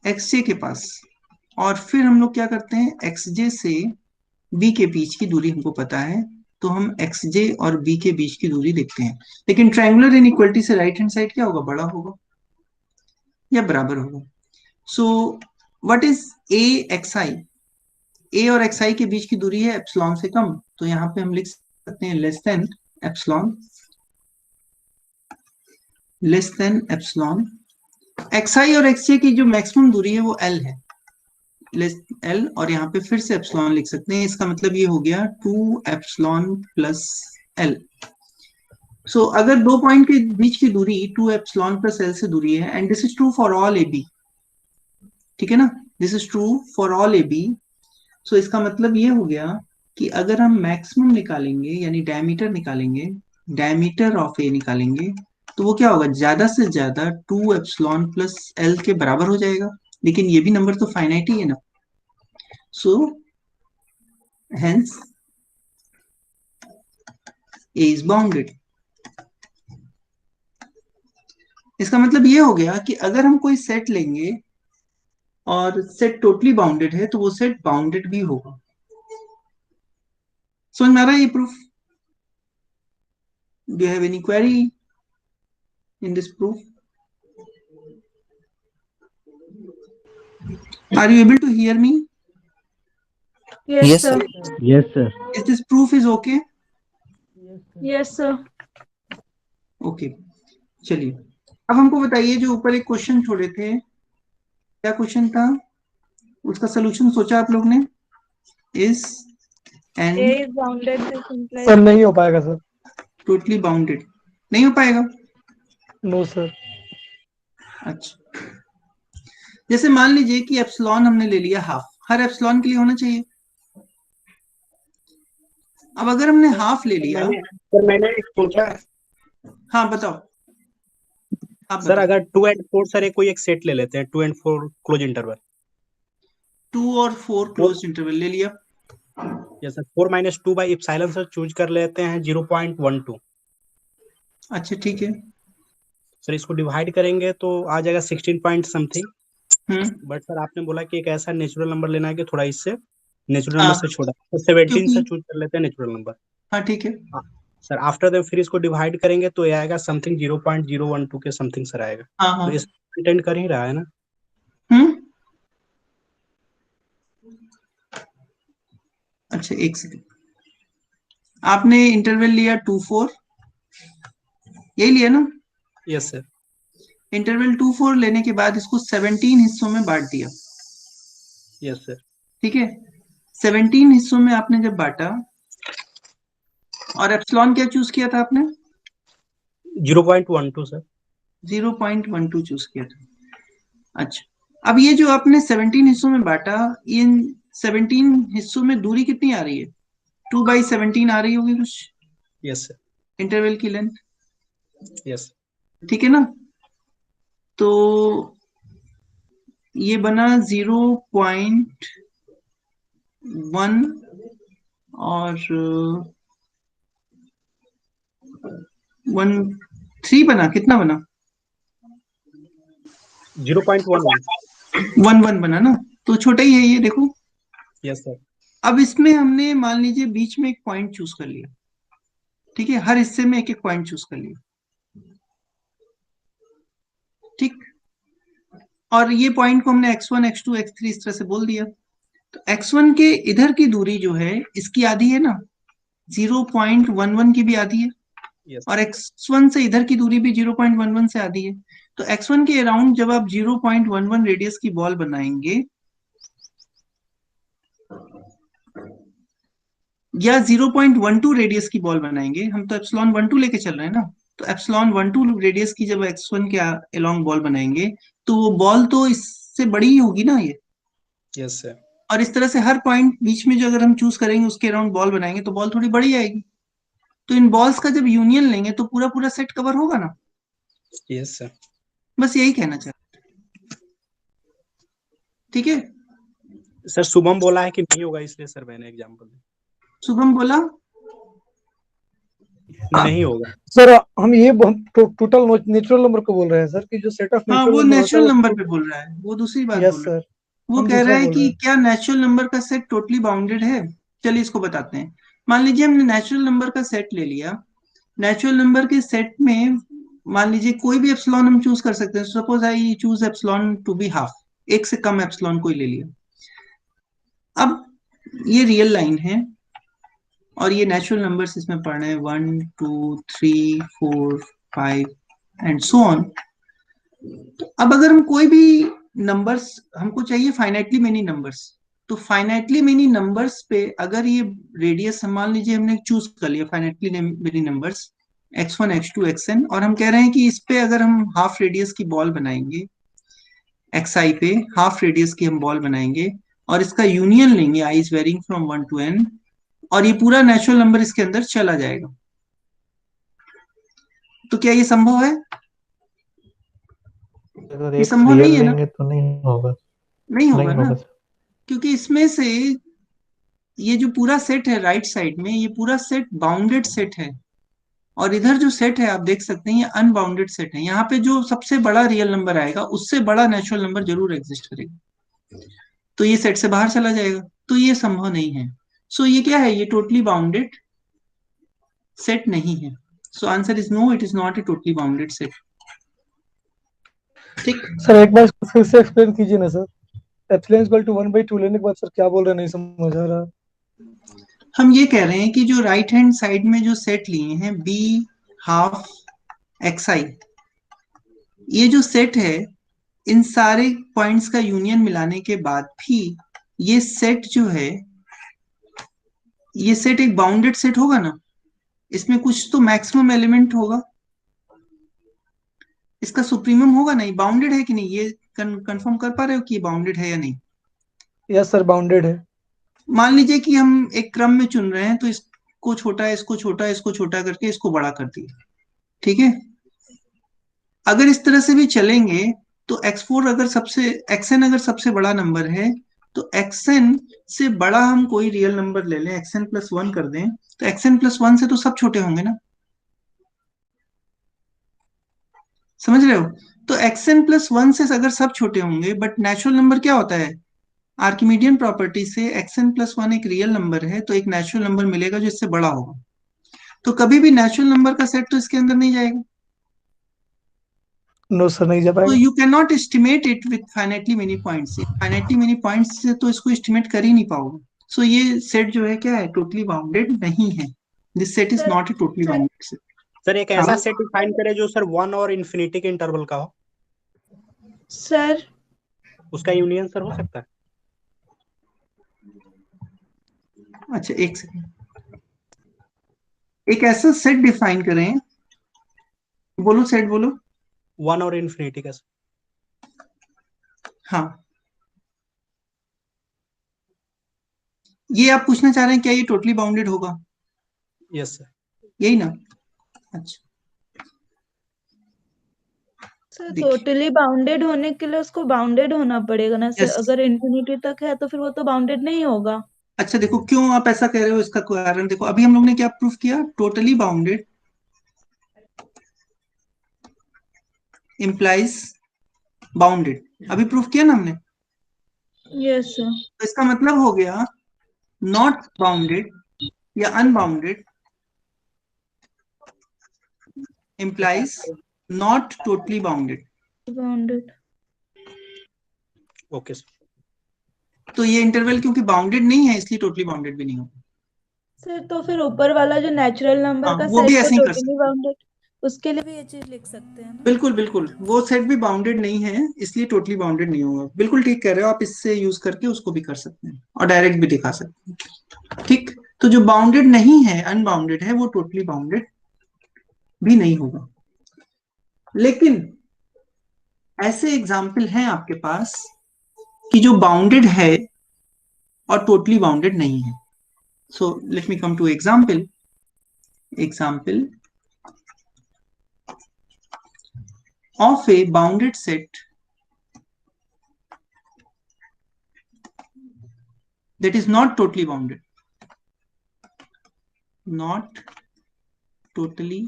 xj के पास, और फिर हम लोग क्या करते हैं, xj से b के बीच की दूरी हमको पता है, तो हम xj और b के बीच की दूरी देखते हैं। लेकिन ट्रायंगुलर इनइक्वालिटी से राइट हैंड साइड क्या होगा, बड़ा होगा या बराबर होगा। So what is a xi, a और xi के बीच की दूरी है एप्सिलॉन से कम, तो यहाँ पे हम लिख सकते हैं less than epsilon, less than epsilon. xi और xj की जो मैक्सिमम दूरी है वो l है, L, और यहाँ पे फिर से एप्सिलॉन लिख सकते हैं, इसका मतलब ये हो गया 2 एप्सिलॉन प्लस L। सो अगर दो पॉइंट के बीच की दूरी 2 एप्सिलॉन प्लस L से दूरी है, and this is true for all AB, ठीक है ना, this is true for all AB। सो इसका मतलब ये हो गया कि अगर हम मैक्सिमम निकालेंगे यानी डायमीटर निकालेंगे, डायमीटर ऑफ ए निकालेंगे, तो वो क्या होगा, ज्यादा से ज्यादा 2 एप्सिलॉन प्लस L के बराबर हो जाएगा, लेकिन ये भी नंबर तो फाइनाइट ही है ना। So hence A is bounded. इसका मतलब ये हो गया कि अगर हम कोई सेट लेंगे और सेट टोटली बाउंडेड है, तो वो सेट बाउंडेड भी होगा। समझ में आ रहा है ये proof? Do you have any query in this proof? Are you able to hear me? Yes, sir. Yes, sir. Is this proof is okay? Yes, sir. Okay. चलिए अब हमको बताइए, जो ऊपर एक क्वेश्चन छोड़े थे, क्या क्वेश्चन था, उसका सोल्यूशन सोचा आप लोग ने? Is n A is bounded. This implies. Sir नहीं हो पाएगा सर। totally bounded? नहीं हो पाएगा। No sir. अच्छा, जैसे मान लीजिए कि एप्सिलॉन हमने ले लिया हाफ, हर एप्सिलॉन के लिए होना चाहिए। अब अगर हमने हाफ ले लिया, मैंने एक सोचा है हाँ बताओ आप सर, बताओ। अगर 2 and 4 सर कोई एक सेट ले लेते हैं, 2 and 4 क्लोज इंटरवल। 2 और 4 क्लोज इंटरवल ले लिया। Yes sir, 4 - 2 by epsilon sir choose कर लेते हैं 0.12। अच्छा ठीक है। सर इसको डिवाइड करेंगे तो आ जाएगा 16 पॉइंट समथिंग। बट सर आपने बोला कि एक ऐसा नेचुरल नंबर लेना है कि थोड़ा इससे नेचुरल नंबर से छोटा, तो 17 से चूज कर लेते हैं नेचुरल नंबर। हाँ ठीक है। सर आफ्टर दैट फिर इसको डिवाइड करेंगे तो ये आएगा समथिंग 0.012 के समथिंग सर आएगा। हाँ तो इस कंटेंट कर ही रहा है ना। अच्छा एक सेकंड, आपने इंटरवल लिया 2 4, यही लिया ना? Yes sir. इंटरवल 2 4 लेने के बाद इसको 17 हिस्सों में बांट दिया। Yes sir. ठीक है, 17 हिस्सों में आपने जब बांटा, और एप्सिलॉन क्या चूज किया था आपने? 0.12 सर। 0.12 चूज किया था। अच्छा, अब ये जो आपने 17 हिस्सों में बांटा, इन 17 हिस्सों में दूरी कितनी आ रही है? 2/17 आ रही होगी कुछ, यस सर। इंटरवल की लेंथ, यस। ठीक है ना? तो ये बना 0.1 और 1.3 बना, कितना बना? 0.11। 1.1 बना ना, तो छोटा ही है ये, देखो। Yes sir. अब इसमें हमने मान लीजिए बीच में एक पॉइंट चूज कर लिया, ठीक है, हर हिस्से में एक एक पॉइंट चूज कर लिया, ठीक। और ये पॉइंट को हमने x1 x2 x3 इस तरह से बोल दिया। तो x1 के इधर की दूरी जो है इसकी आधी है ना, 0.11 की भी आधी है, यस। और x1 से इधर की दूरी भी 0.11 से आधी है। तो x1 के अराउंड जब आप 0.11 रेडियस की बॉल बनाएंगे या 0.12 रेडियस की बॉल बनाएंगे, हम तो एप्सिलॉन 12 लेके चल रहे हैं ना, तो एप्सिलॉन 12 रेडियस की जब x1 के अलोंग बॉल बनाएंगे तो वो बॉल तो इससे बड़ी ही होगी ना ये। Yes sir. और इस तरह से हर पॉइंट बीच में जो अगर हम चूज करेंगे उसके अराउंड बॉल बनाएंगे तो बॉल थोड़ी बड़ी आएगी। तो इन बॉल्स का जब यूनियन लेंगे तो पूरा पूरा सेट कवर होगा ना। Yes sir. बस यही कहना चाहते, ठीक है। सर शुभम बोला है कि नहीं होगा, इसलिए सर मैंने एग्जांपल शुभम बोला नहीं होगा। सर हम ये टोटल नेचुरल नंबर को बोल रहे हैं सर, कि जो सेट ऑफ हाँ, नेचुरल वो नंबर होता है नेचुरल नंबर उसको। पे बोल रहा है, वो दूसरी बात यस बोल रहा है। सर, वो हम कह रहा दूसरा है बोल रहे कि हैं। क्या नेचुरल नंबर का सेट टोटली बाउंडेड है। चलिए इसको बताते हैं। मान लीजिए हमने नेचुरल नंबर का सेट ले लिया। नेचुरल नंबर के सेट में मान लीजिए कोई भी एप्सिलॉन हम चूज कर सकते हैं। Suppose I choose epsilon to be half, एक से कम एप्सिलॉन कोई ले लिया। अब ये रियल लाइन है और ये नेचुरल नंबर्स इसमें पढ़ रहे हैं, 1 2 3 4 5 एंड सो ऑन। अब अगर हम कोई भी नंबर्स, हमको चाहिए फाइनाइटली मेनी नंबर्स, तो फाइनाइटली मेनी नंबर्स पे अगर ये रेडियस मान लीजिए हमने चूज कर लिया finitely many numbers x1 x2 xn, और हम कह रहे हैं कि इस पे अगर हम हाफ रेडियस की बॉल बनाएंगे, xi पे हाफ रेडियस की हम बॉल बनाएंगे और इसका यूनियन लेंगे i is varying from 1 to n, और ये पूरा नेचुरल नंबर इसके अंदर चला जाएगा। तो क्या ये संभव है? अगर ये एक्स संभव नहीं रियल है ना। लेंगे तो नहीं होगा। नहीं होगा नहीं ना, होगा सर। क्योंकि इसमें से ये जो पूरा सेट है राइट साइड में, ये पूरा सेट बाउंडेड सेट है, और इधर जो सेट है आप देख सकते हैं ये अनबाउंडेड सेट है। यहाँ पे जो सबसे बड़ा रियल नंबर आएगा उससे बड़ा नेचुरल नंबर जरूर एग्जिस्ट करेगा, तो ये सेट से बाहर चला जाएगा, तो ये संभव नहीं है। सो ये क्या है, ये टोटली बाउंडेड सेट नहीं है। So answer is no, it is not a totally bounded set, ठीक। सर एक बार इसको फिर से एक्सप्लेन कीजिए ना सर। एप्सिलॉन इक्वल टू 1/2 लेने के बाद सर क्या बोल रहे हैं, नहीं समझ आ रहा। हम ये कह रहे हैं कि जो राइट हैंड साइड में जो सेट लिए हैं बी हाफ xi, ये जो सेट है इन सारे पॉइंट्स का यूनियन मिलाने के बाद भी ये सेट जो है, ये सेट एक बाउंडेड सेट होगा ना। इसमें कुछ तो मैक्सिमम एलिमेंट होगा, इसका सुप्रीमम होगा नहीं, बाउंडेड है कि नहीं, ये कंफर्म कर पा रहे हो कि ये बाउंडेड है या नहीं? यस सर, बाउंडेड है। मान लीजिए कि हम एक क्रम में चुन रहे हैं, तो इसको छोटा, इसको छोटा, इसको छोटा करके इसको बड़ा कर दिया, ठीक है। अगर इस तरह से भी चलेंगे तो x4 अगर सबसे, xn अगर सबसे बड़ा नंबर है, तो xn से बड़ा हम कोई रियल नंबर ले लें, xn+1 कर दें, तो xn+1 से तो सब छोटे होंगे ना, समझ रहे हो? तो xn+1 से अगर सब छोटे होंगे, बट नेचुरल नंबर क्या होता है, आर्किमिडियन प्रॉपर्टी से xn+1 एक रियल नंबर है, तो एक नेचुरल नंबर मिलेगा जो इससे बड़ा होगा। तो कभी भी नेचुरल नंबर का सेट तो इसके अंदर नहीं जाएगा। नो सर, नहीं जा तो पाएगा। You can not estimate it with finitely many points, finitely many points से तो इसको एस्टिमेट कर ही नहीं पाओगे। सो ये सेट जो है क्या है, टोटली बाउंडेड नहीं है। This set is not a totally bounded set. Sir एक ऐसा सेट डिफाइन करें जो सर 1 और इन्फिनिटी के इंटरवल का हो। सर उसका यूनियन सर हो सकता है। अच्छा एक सेकंड, एक ऐसा सेट डिफाइन करें बोलो सेट बोलो। 1 और इन्फिनिटी का। हाँ, ये आप पूछना चाह रहे हैं क्या ये टोटली बाउंडेड होगा? Yes sir. यही ना? अच्छा सर देखिए, टोटली बाउंडेड होने के लिए उसको बाउंडेड होना पड़ेगा ना सर, Yes. अगर इंफिनिटी तक है तो फिर वो तो बाउंडेड नहीं होगा। अच्छा देखो क्यों आप ऐसा कह रहे हो, इसका कारण देखो, अभी हम लोग ने क्या प्रूफ किया, टोटली बाउंडेड इंप्लाइज बाउंडेड, अभी प्रूफ किया ना हमने। Yes sir. तो इसका मतलब हो गया नॉट बाउंडेड या unbounded implies not totally bounded. Bounded. Okay sir. तो ये इंटरवल क्योंकि बाउंडेड नहीं है इसलिए टोटली बाउंडेड भी नहीं होगा। सर तो फिर ऊपर वाला जो नेचुरल नंबर हाँ, का वो भी सेट है ऐसे ही कर टोटली सकते हैं। बाउंडेड, उसके लिए भी ये चीज लिख सकते हैं ना। बिल्कुल बिल्कुल, वो सेट भी बाउंडेड नहीं है इसलिए टोटली बाउंडेड नहीं होगा। बिल्कुल ठीक कह रहे हो आप, इससे यूज करके उसको भी कर सकते हैं और डायरेक्ट भी दिखा सकते हैं। ठीक, तो जो बाउंडेड नहीं है, अनबाउंडेड है, वो टोटली बाउंडेड भी नहीं होगा। लेकिन ऐसे एग्जाम्पल हैं आपके पास कि जो बाउंडेड है और टोटली बाउंडेड नहीं है। So let me come to example of a bounded set that is not totally bounded, not totally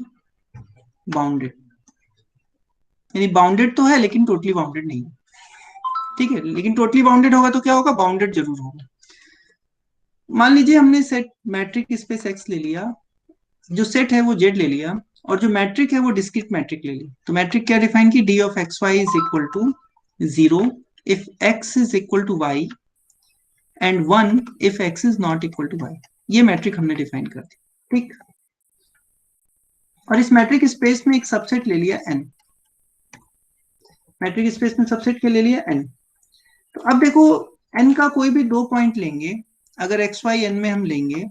bounded, यानी बाउंडेड तो है लेकिन टोटली बाउंडेड नहीं है। ठीक है, लेकिन टोटली बाउंडेड होगा तो क्या होगा, बाउंडेड जरूर होगा। मान लीजिए हमने सेट मैट्रिक स्पेस एक्स ले लिया, जो सेट है वो जेड ले लिया, और जो मैट्रिक है वो डिस्क्रीट मैट्रिक ले ली। तो मैट्रिक क्या डिफाइन की, D of X Y is equal to 0 if X is equal to Y and 1 if X is not equal to Y. ये मैट्रिक हमने डिफाइन कर दी। ठीक, और इस मैट्रिक स्पेस में एक सबसेट ले लिया n, मैट्रिक स्पेस में सबसेट क्या ले लिया n। तो अब देखो n का कोई भी दो पॉइंट लेंगे, अगर एक्स वाई n में हम लेंगे,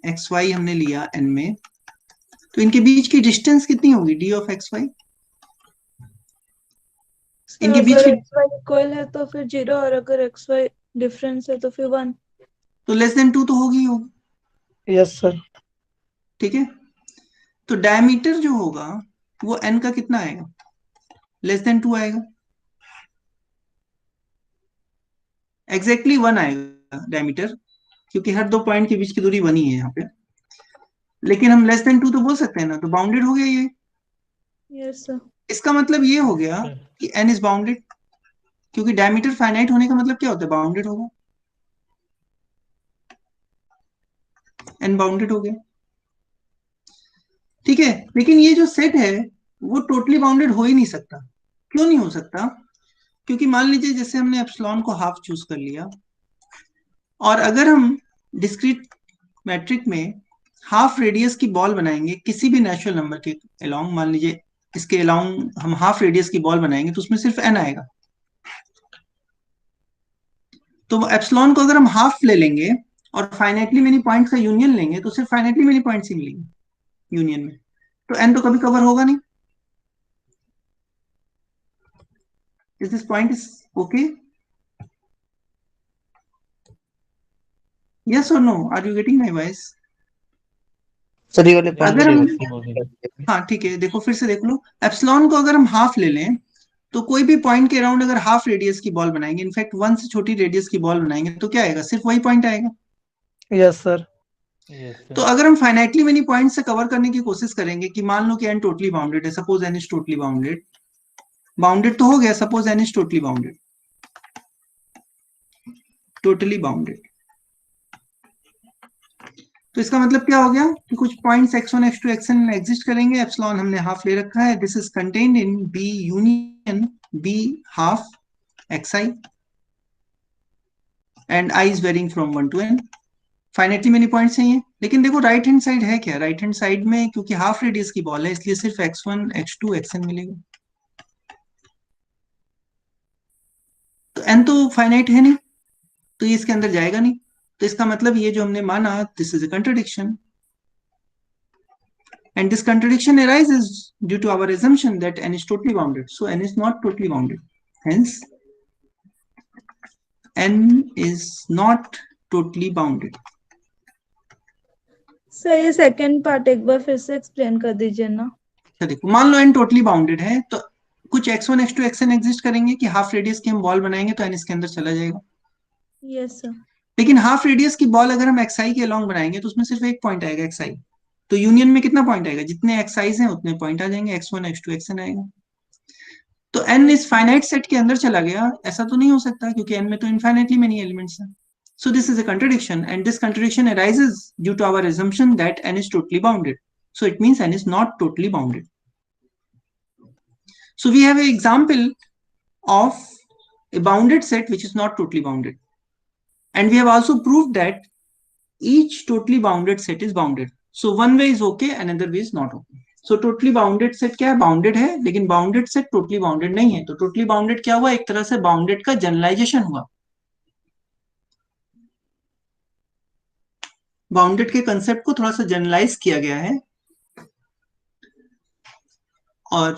एक्स वाई हमने लिया n में, तो इनके बीच की डिस्टेंस कितनी होगी, डी ऑफ एक्स वाई। इनके बीच अगर की एक्स वाई इक्वल है तो फिर 0, और अगर एक्स वाई डिफरेंस है तो फिर 1। तो लेस देन 2 तो होगी होगी। Yes sir. ठीक है, तो डायमीटर जो होगा वो n का कितना आएगा, लेस देन 2 आएगा, एग्जैक्टली 1 आएगा डायमीटर, क्योंकि हर दो पॉइंट के बीच की दूरी 1 ही है यहाँ पे। लेकिन हम लेस देन 2 तो बोल सकते हैं ना, तो बाउंडेड हो गया ये। Yes sir. इसका मतलब ये हो गया कि n इज बाउंडेड, क्योंकि डायमीटर फाइनाइट होने का मतलब क्या होता है, बाउंडेड होगा। n बाउंडेड हो गया। ठीक है, लेकिन ये जो सेट है वो टोटली बाउंडेड हो ही नहीं सकता। क्यों नहीं हो सकता, क्योंकि मान लीजिए जैसे हमने एप्सिलॉन को हाफ चूज कर लिया, और अगर हम डिस्क्रीट मैट्रिक में हाफ रेडियस की बॉल बनाएंगे किसी भी नेचुरल नंबर के अलोंग, मान लीजिए इसके अलोंग हम हाफ रेडियस की बॉल बनाएंगे, तो उसमें सिर्फ n आएगा। तो एप्सिलॉन को अगर हम हाफ ले लेंगे और फाइनाइटली मेनी पॉइंट्स का यूनियन लेंगे, तो सिर्फ फाइनाइटली मेनी पॉइंट्स ही मिलेंगे यूनियन में, तो n तो कभी कवर होगा नहीं। Is this point is okay? Yes और no, are you getting my voice? Sir ये वाले पॉइंट अगर हम, बोलिए। हाँ ठीक है, देखो फिर से देख लो, एप्सिलॉन को अगर हम हाफ ले लें, तो कोई भी पॉइंट के अराउंड अगर हाफ रेडियस की बॉल बनाएंगे, इनफैक्ट 1 से छोटी रेडियस की बॉल बनाएंगे, तो क्या आएगा, सिर्फ वही पॉइंट आएगा। Yes sir. तो अगर हम फाइनाइटली मेनी पॉइंट से कवर करने की कोशिश करेंगे कि मान लो कि n टोटली बाउंडेड है, suppose n is totally bounded, bounded तो हो गया, suppose n is totally bounded, totally bounded, तो इसका मतलब क्या हो गया कि कुछ points x1 x2 xn exist करेंगे, एप्सिलॉन हमने हाफ ले रखा है, this is contained in b union b half xi and i is varying from 1 to n। Finitely many points हैं ये, लेकिन देखो राइट हैंड साइड है क्या, राइट हैंड साइड में क्योंकि हाफ रेडियस की बॉल है इसलिए सिर्फ x1 x2 xn मिलेगा, तो n तो फाइनाइट है नहीं, तो ये इसके अंदर जाएगा नहीं। तो इसका मतलब ये जो हमने माना, this is a contradiction, and this contradiction arises due to our assumption that n is totally bounded. So n is not totally bounded, hence n is not totally bounded. Sir ये सेकंड पार्ट एक बार फिर से एक्सप्लेन कर दीजिए ना। तो देखो, मान लो n टोटली बाउंडेड है, तो कुछ x1 x2 xn एग्जिस्ट करेंगे कि हाफ रेडियस की हम बॉल बनाएंगे तो n इसके अंदर चला जाएगा। Yes sir. लेकिन हाफ रेडियस की बॉल अगर हम xi के अलोंग बनाएंगे तो उसमें सिर्फ एक पॉइंट आएगा xi, तो यूनियन में कितना पॉइंट आएगा, जितने xi's हैं उतने पॉइंट आ जाएंगे, x1 x2 xn आएगा। तो n इस फाइनाइट सेट के अंदर चला गया, ऐसा तो नहीं हो सकता क्योंकि n में तो इनफाइनाइटली मेनी एलिमेंट्स हैं। So this is a contradiction, and this contradiction arises due to our assumption that n is totally bounded. So it means n is not totally bounded. So we have an example of a bounded set which is not totally bounded. And we have also proved that each totally bounded set is bounded. So one way is okay, another way is not okay. So totally bounded set क्या है, bounded है, लेकिन bounded set totally bounded नहीं है। तो totally bounded क्या हुआ, एक तरह से bounded का generalization हुआ। बाउंडेड के कंसेप्ट को थोड़ा सा जनरलाइज किया गया है और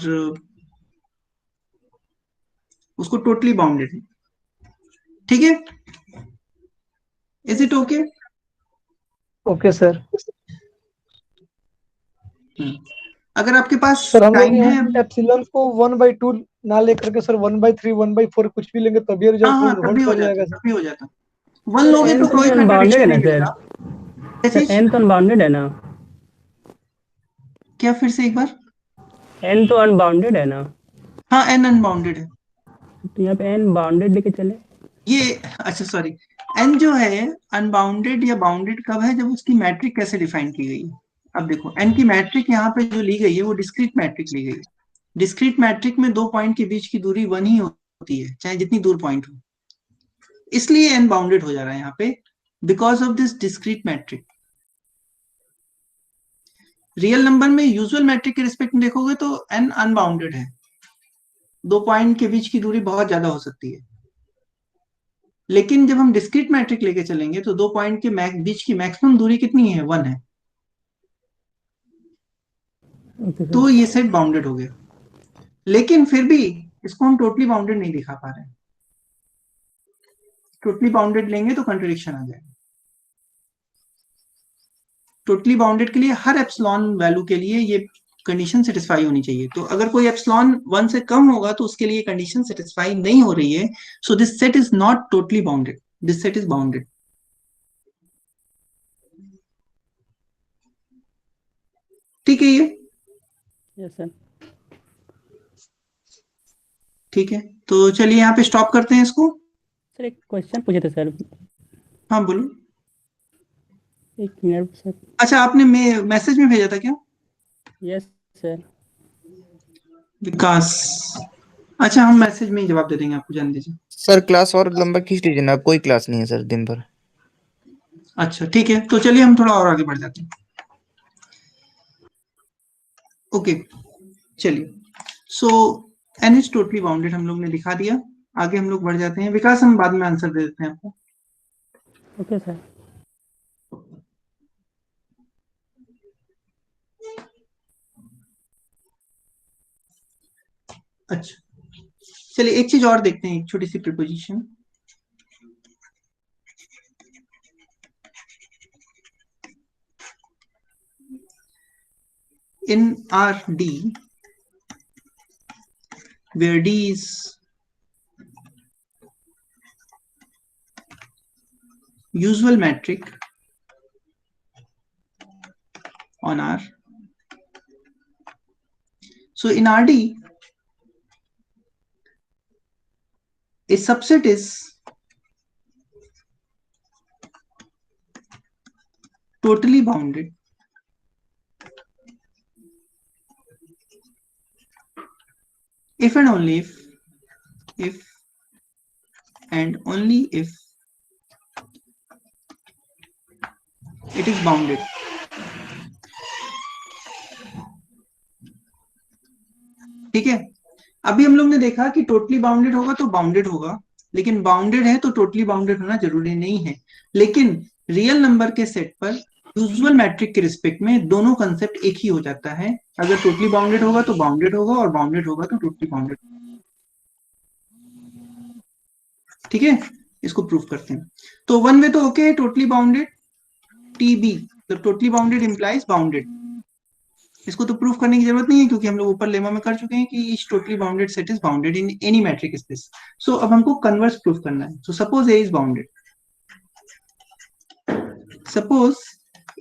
उसको टोटली बाउंडेड है। ठीक है, is it okay? Okay sir. अगर आपके पास सर हम टाइम है, एप्सिलॉन को 1/2 ना लेकर के सर 1/3 1/4 कुछ भी लेंगे तभी हाँ रिजल्ट तभी हो होल्ड कर जाता, जाएगा। तभी हो जाता। वन लोगे तो कोई अनबाउंडेड है कंट्रडिक्शन ना नहीं सर? मिलेगा। सर एन तो अनबाउंडेड है ना? क्या, फिर से एक बार? एन तो अनबाउंडेड है ना? हाँ एन अनबाउंडेड है। तो यहाँ पे एन बाउंडेड लेके चले। ये अच्छा सॉरी, एन जो है अनबाउंडेड या बाउंडेड कब है, जब उसकी मैट्रिक कैसे डिफाइन की गई है। अब देखो एन की मैट्रिक यहाँ पे जो ली गई है वो डिस्क्रीट मैट्रिक ली गई है। डिस्क्रीट मैट्रिक में दो पॉइंट के बीच की दूरी 1 ही होती है, चाहे जितनी दूर पॉइंट हो, इसलिए एन बाउंडेड हो जा रहा है यहाँ पे, because of this discrete metric. Real number में यूजुअल मैट्रिक के रिस्पेक्ट में देखोगे तो एन अनबाउंडेड है, दो पॉइंट के बीच की दूरी बहुत ज्यादा हो सकती है। लेकिन जब हम डिस्क्रीट मैट्रिक लेके चलेंगे तो दो पॉइंट के बीच की मैक्सिमम दूरी कितनी है, 1 है। तो ये सेट बाउंडेड हो गया, लेकिन फिर भी इसको हम टोटली बाउंडेड नहीं दिखा पा रहे हैं। टोटली बाउंडेड लेंगे तो कंट्रडिक्शन आ जाएगा। टोटली बाउंडेड के लिए हर एप्सिलॉन वैल्यू के लिए ये कंडीशन सेटिस्फाई होनी चाहिए। तो अगर कोई एप्सिलॉन 1 से कम होगा तो उसके लिए कंडीशन सेटिस्फाई नहीं हो रही है। So this set is not totally bounded, this set is bounded. ठीक है ये? Yes sir. ठीक है, तो चलिए यहाँ पे स्टॉप करते हैं इसको। सर एक क्वेश्चन पूछे थे सर। हाँ बोलो। एक मिनट सर। अच्छा, आपने मैसेज में भेजा था क्या? Yes sir. विकास, अच्छा हम मैसेज में ही जवाब दे देंगे आपको, जान दीजिए। सर क्लास और लंबा खींच लीजिए ना, कोई क्लास नहीं है सर दिन भर। अच्छा ठीक है, तो चलिए हम थोड़ा और आगे बढ़ जाते हैं। ओके चलिए, सो एन इज टोटली बाउंडेड हम लोग ने दिखा दिया। आगे हम लोग बढ़ जाते हैं। विकास हम बाद में आंसर दे देते हैं आपको। Okay sir. अच्छा चलिए एक चीज और देखते हैं, एक छोटी सी preposition. in RD, where D is usual metric on R. So in RD, a subset is totally bounded if and only if and only if it is bounded. ठीक है, अभी हम लोग ने देखा कि टोटली बाउंडेड होगा तो बाउंडेड होगा, लेकिन बाउंडेड है तो टोटली बाउंडेड होना जरूरी नहीं है। लेकिन रियल नंबर के सेट पर यूजुअल मैट्रिक के रिस्पेक्ट में दोनों कंसेप्ट एक ही हो जाता है, अगर टोटली बाउंडेड होगा तो बाउंडेड होगा और बाउंडेड होगा तो टोटली बाउंडेड। ठीक है, इसको प्रूफ करते हैं। तो वन वे तो ओके है, टोटली बाउंडेड टीबी, तो टोटली बाउंडेड इंप्लाइज बाउंडेड। इसको तो प्रूफ करने की जरूरत नहीं है क्योंकि हम लोग ऊपर लेमा में कर चुके हैं कि each totally bounded set is bounded in any metric space. So अब हमको कन्वर्स प्रूफ करना है। So suppose A is bounded, suppose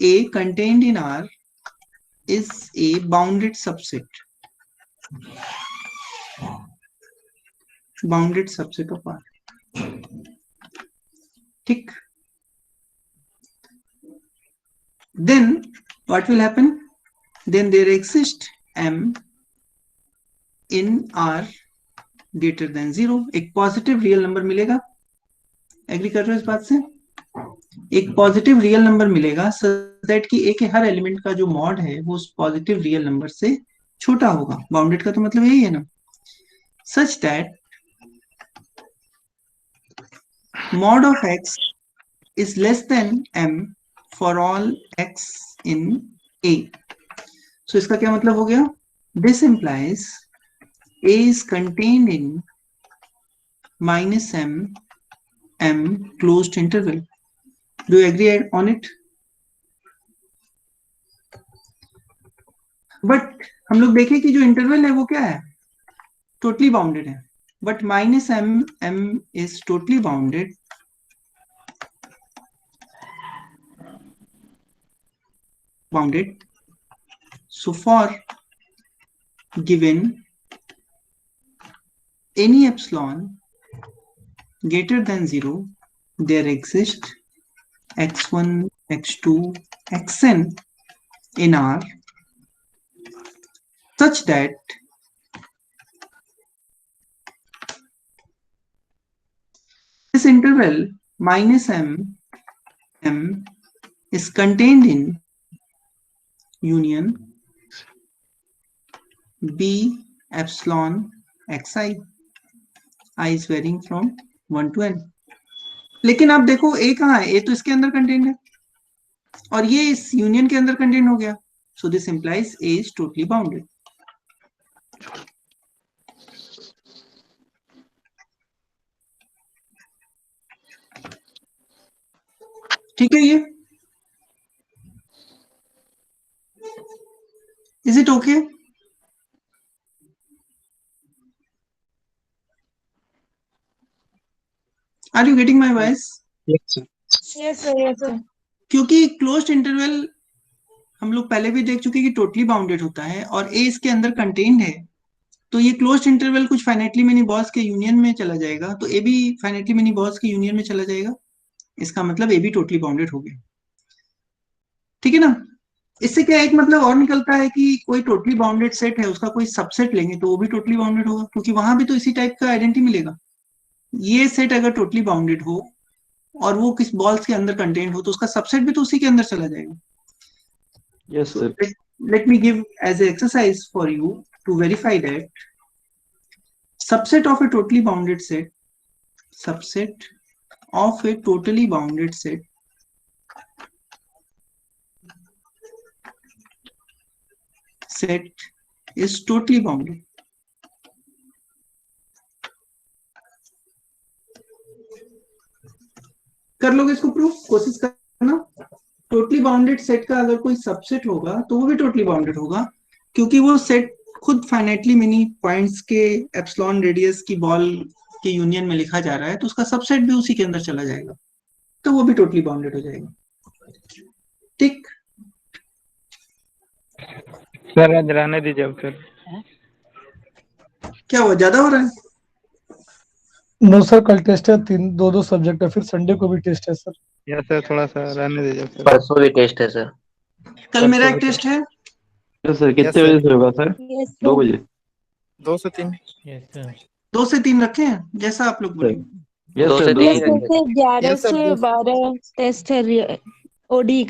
A contained in R is a bounded subset, bounded subset of R. ठीक, then what will happen? Then there exists M in R greater than 0, एक पॉजिटिव रियल नंबर मिलेगा। एग्री कर रहे हो इस बात से? एक पॉजिटिव रियल नंबर मिलेगा सो दैट कि ए के हर एलिमेंट का जो मॉड है वो उस पॉजिटिव रियल नंबर से छोटा होगा। बाउंडेड का तो मतलब यही है ना, such that mod of X is less than M for all X in A. So इसका क्या मतलब हो गया? This implies A is contained in minus M closed interval. Do you agree on it? But हम लोग देखें कि जो इंटरवल है वो क्या है? टोटली बाउंडेड है। But minus M is totally bounded So for given any epsilon greater than 0, there exists x1, x2, xn in R such that this interval minus m is contained in union b epsilon xi, I is varying from 1 to n। लेकिन आप देखो ए कहाँ है? ए तो इसके अंदर कंटेंट है और ये इस यूनियन के अंदर कंटेंट हो गया। So this implies A is totally bounded. ठीक है, ये is it okay? Are you getting my voice? Yes, sir. Yes, sir. क्योंकि क्लोज्ड इंटरवल हम लोग पहले भी देख चुके हैं कि टोटली बाउंडेड होता है और ए इसके अंदर कंटेन्ड है, तो ये क्लोज्ड इंटरवल कुछ फाइनाइटली मेनी बॉल्स के यूनियन में चला जाएगा, तो ए भी फाइनाइटली मेनी बॉल्स के यूनियन में चला जाएगा। इसका मतलब ए भी टोटली बाउंडेड हो गया। ठीक है ना? इससे क्या एक मतलब और निकलता है कि कोई टोटली बाउंडेड सेट है उसका कोई सबसेट लेंगे तो वो भी टोटली बाउंडेड होगा, क्योंकि वहां भी तो इसी टाइप का आइडेंटिटी मिलेगा। ये सेट अगर टोटली बाउंडेड हो और वो किस बॉल्स के अंदर कंटेंट हो तो उसका सबसेट भी तो उसी के अंदर चला जाएगा। Yes, sir. Let me give as an exercise for you to verify that subset of a totally bounded set, subset of a totally bounded set is totally bounded. कर लोगे इसको प्रूफ? कोशिश करना। टोटली बाउंडेड सेट का अगर कोई सबसेट होगा तो वो भी टोटली बाउंडेड होगा, क्योंकि वो सेट खुद फाइनाइटली मेनी पॉइंट्स के एप्सिलॉन रेडियस की बॉल के यूनियन में लिखा जा रहा है, तो उसका सबसेट भी उसी के अंदर चला जाएगा, तो वो भी टोटली बाउंडेड हो जाएगा। ठीक, सर आज रहने दीजिए अब फिर। क्या हुआ, ज्यादा हो रहा है? नो सर, कल टेस्ट है, 2 सब्जेक्ट है, फिर संडे को भी टेस्ट है सर। यस सर, थोड़ा सा रहने दीजिए फिर। परसों भी टेस्ट है सर। कल मेरा एक टेस्ट है। यस सर, कितने बजे से होगा सर? Yes, 2 sir. बजे। 2 से 3। Yes sir. 2 से 3 रखे हैं, जैसा आप लोग बोले। यस दो सर, से 2 तीन Yes, से sir. 11 Yes, sir. से 12 टेस्ट है ओडी का।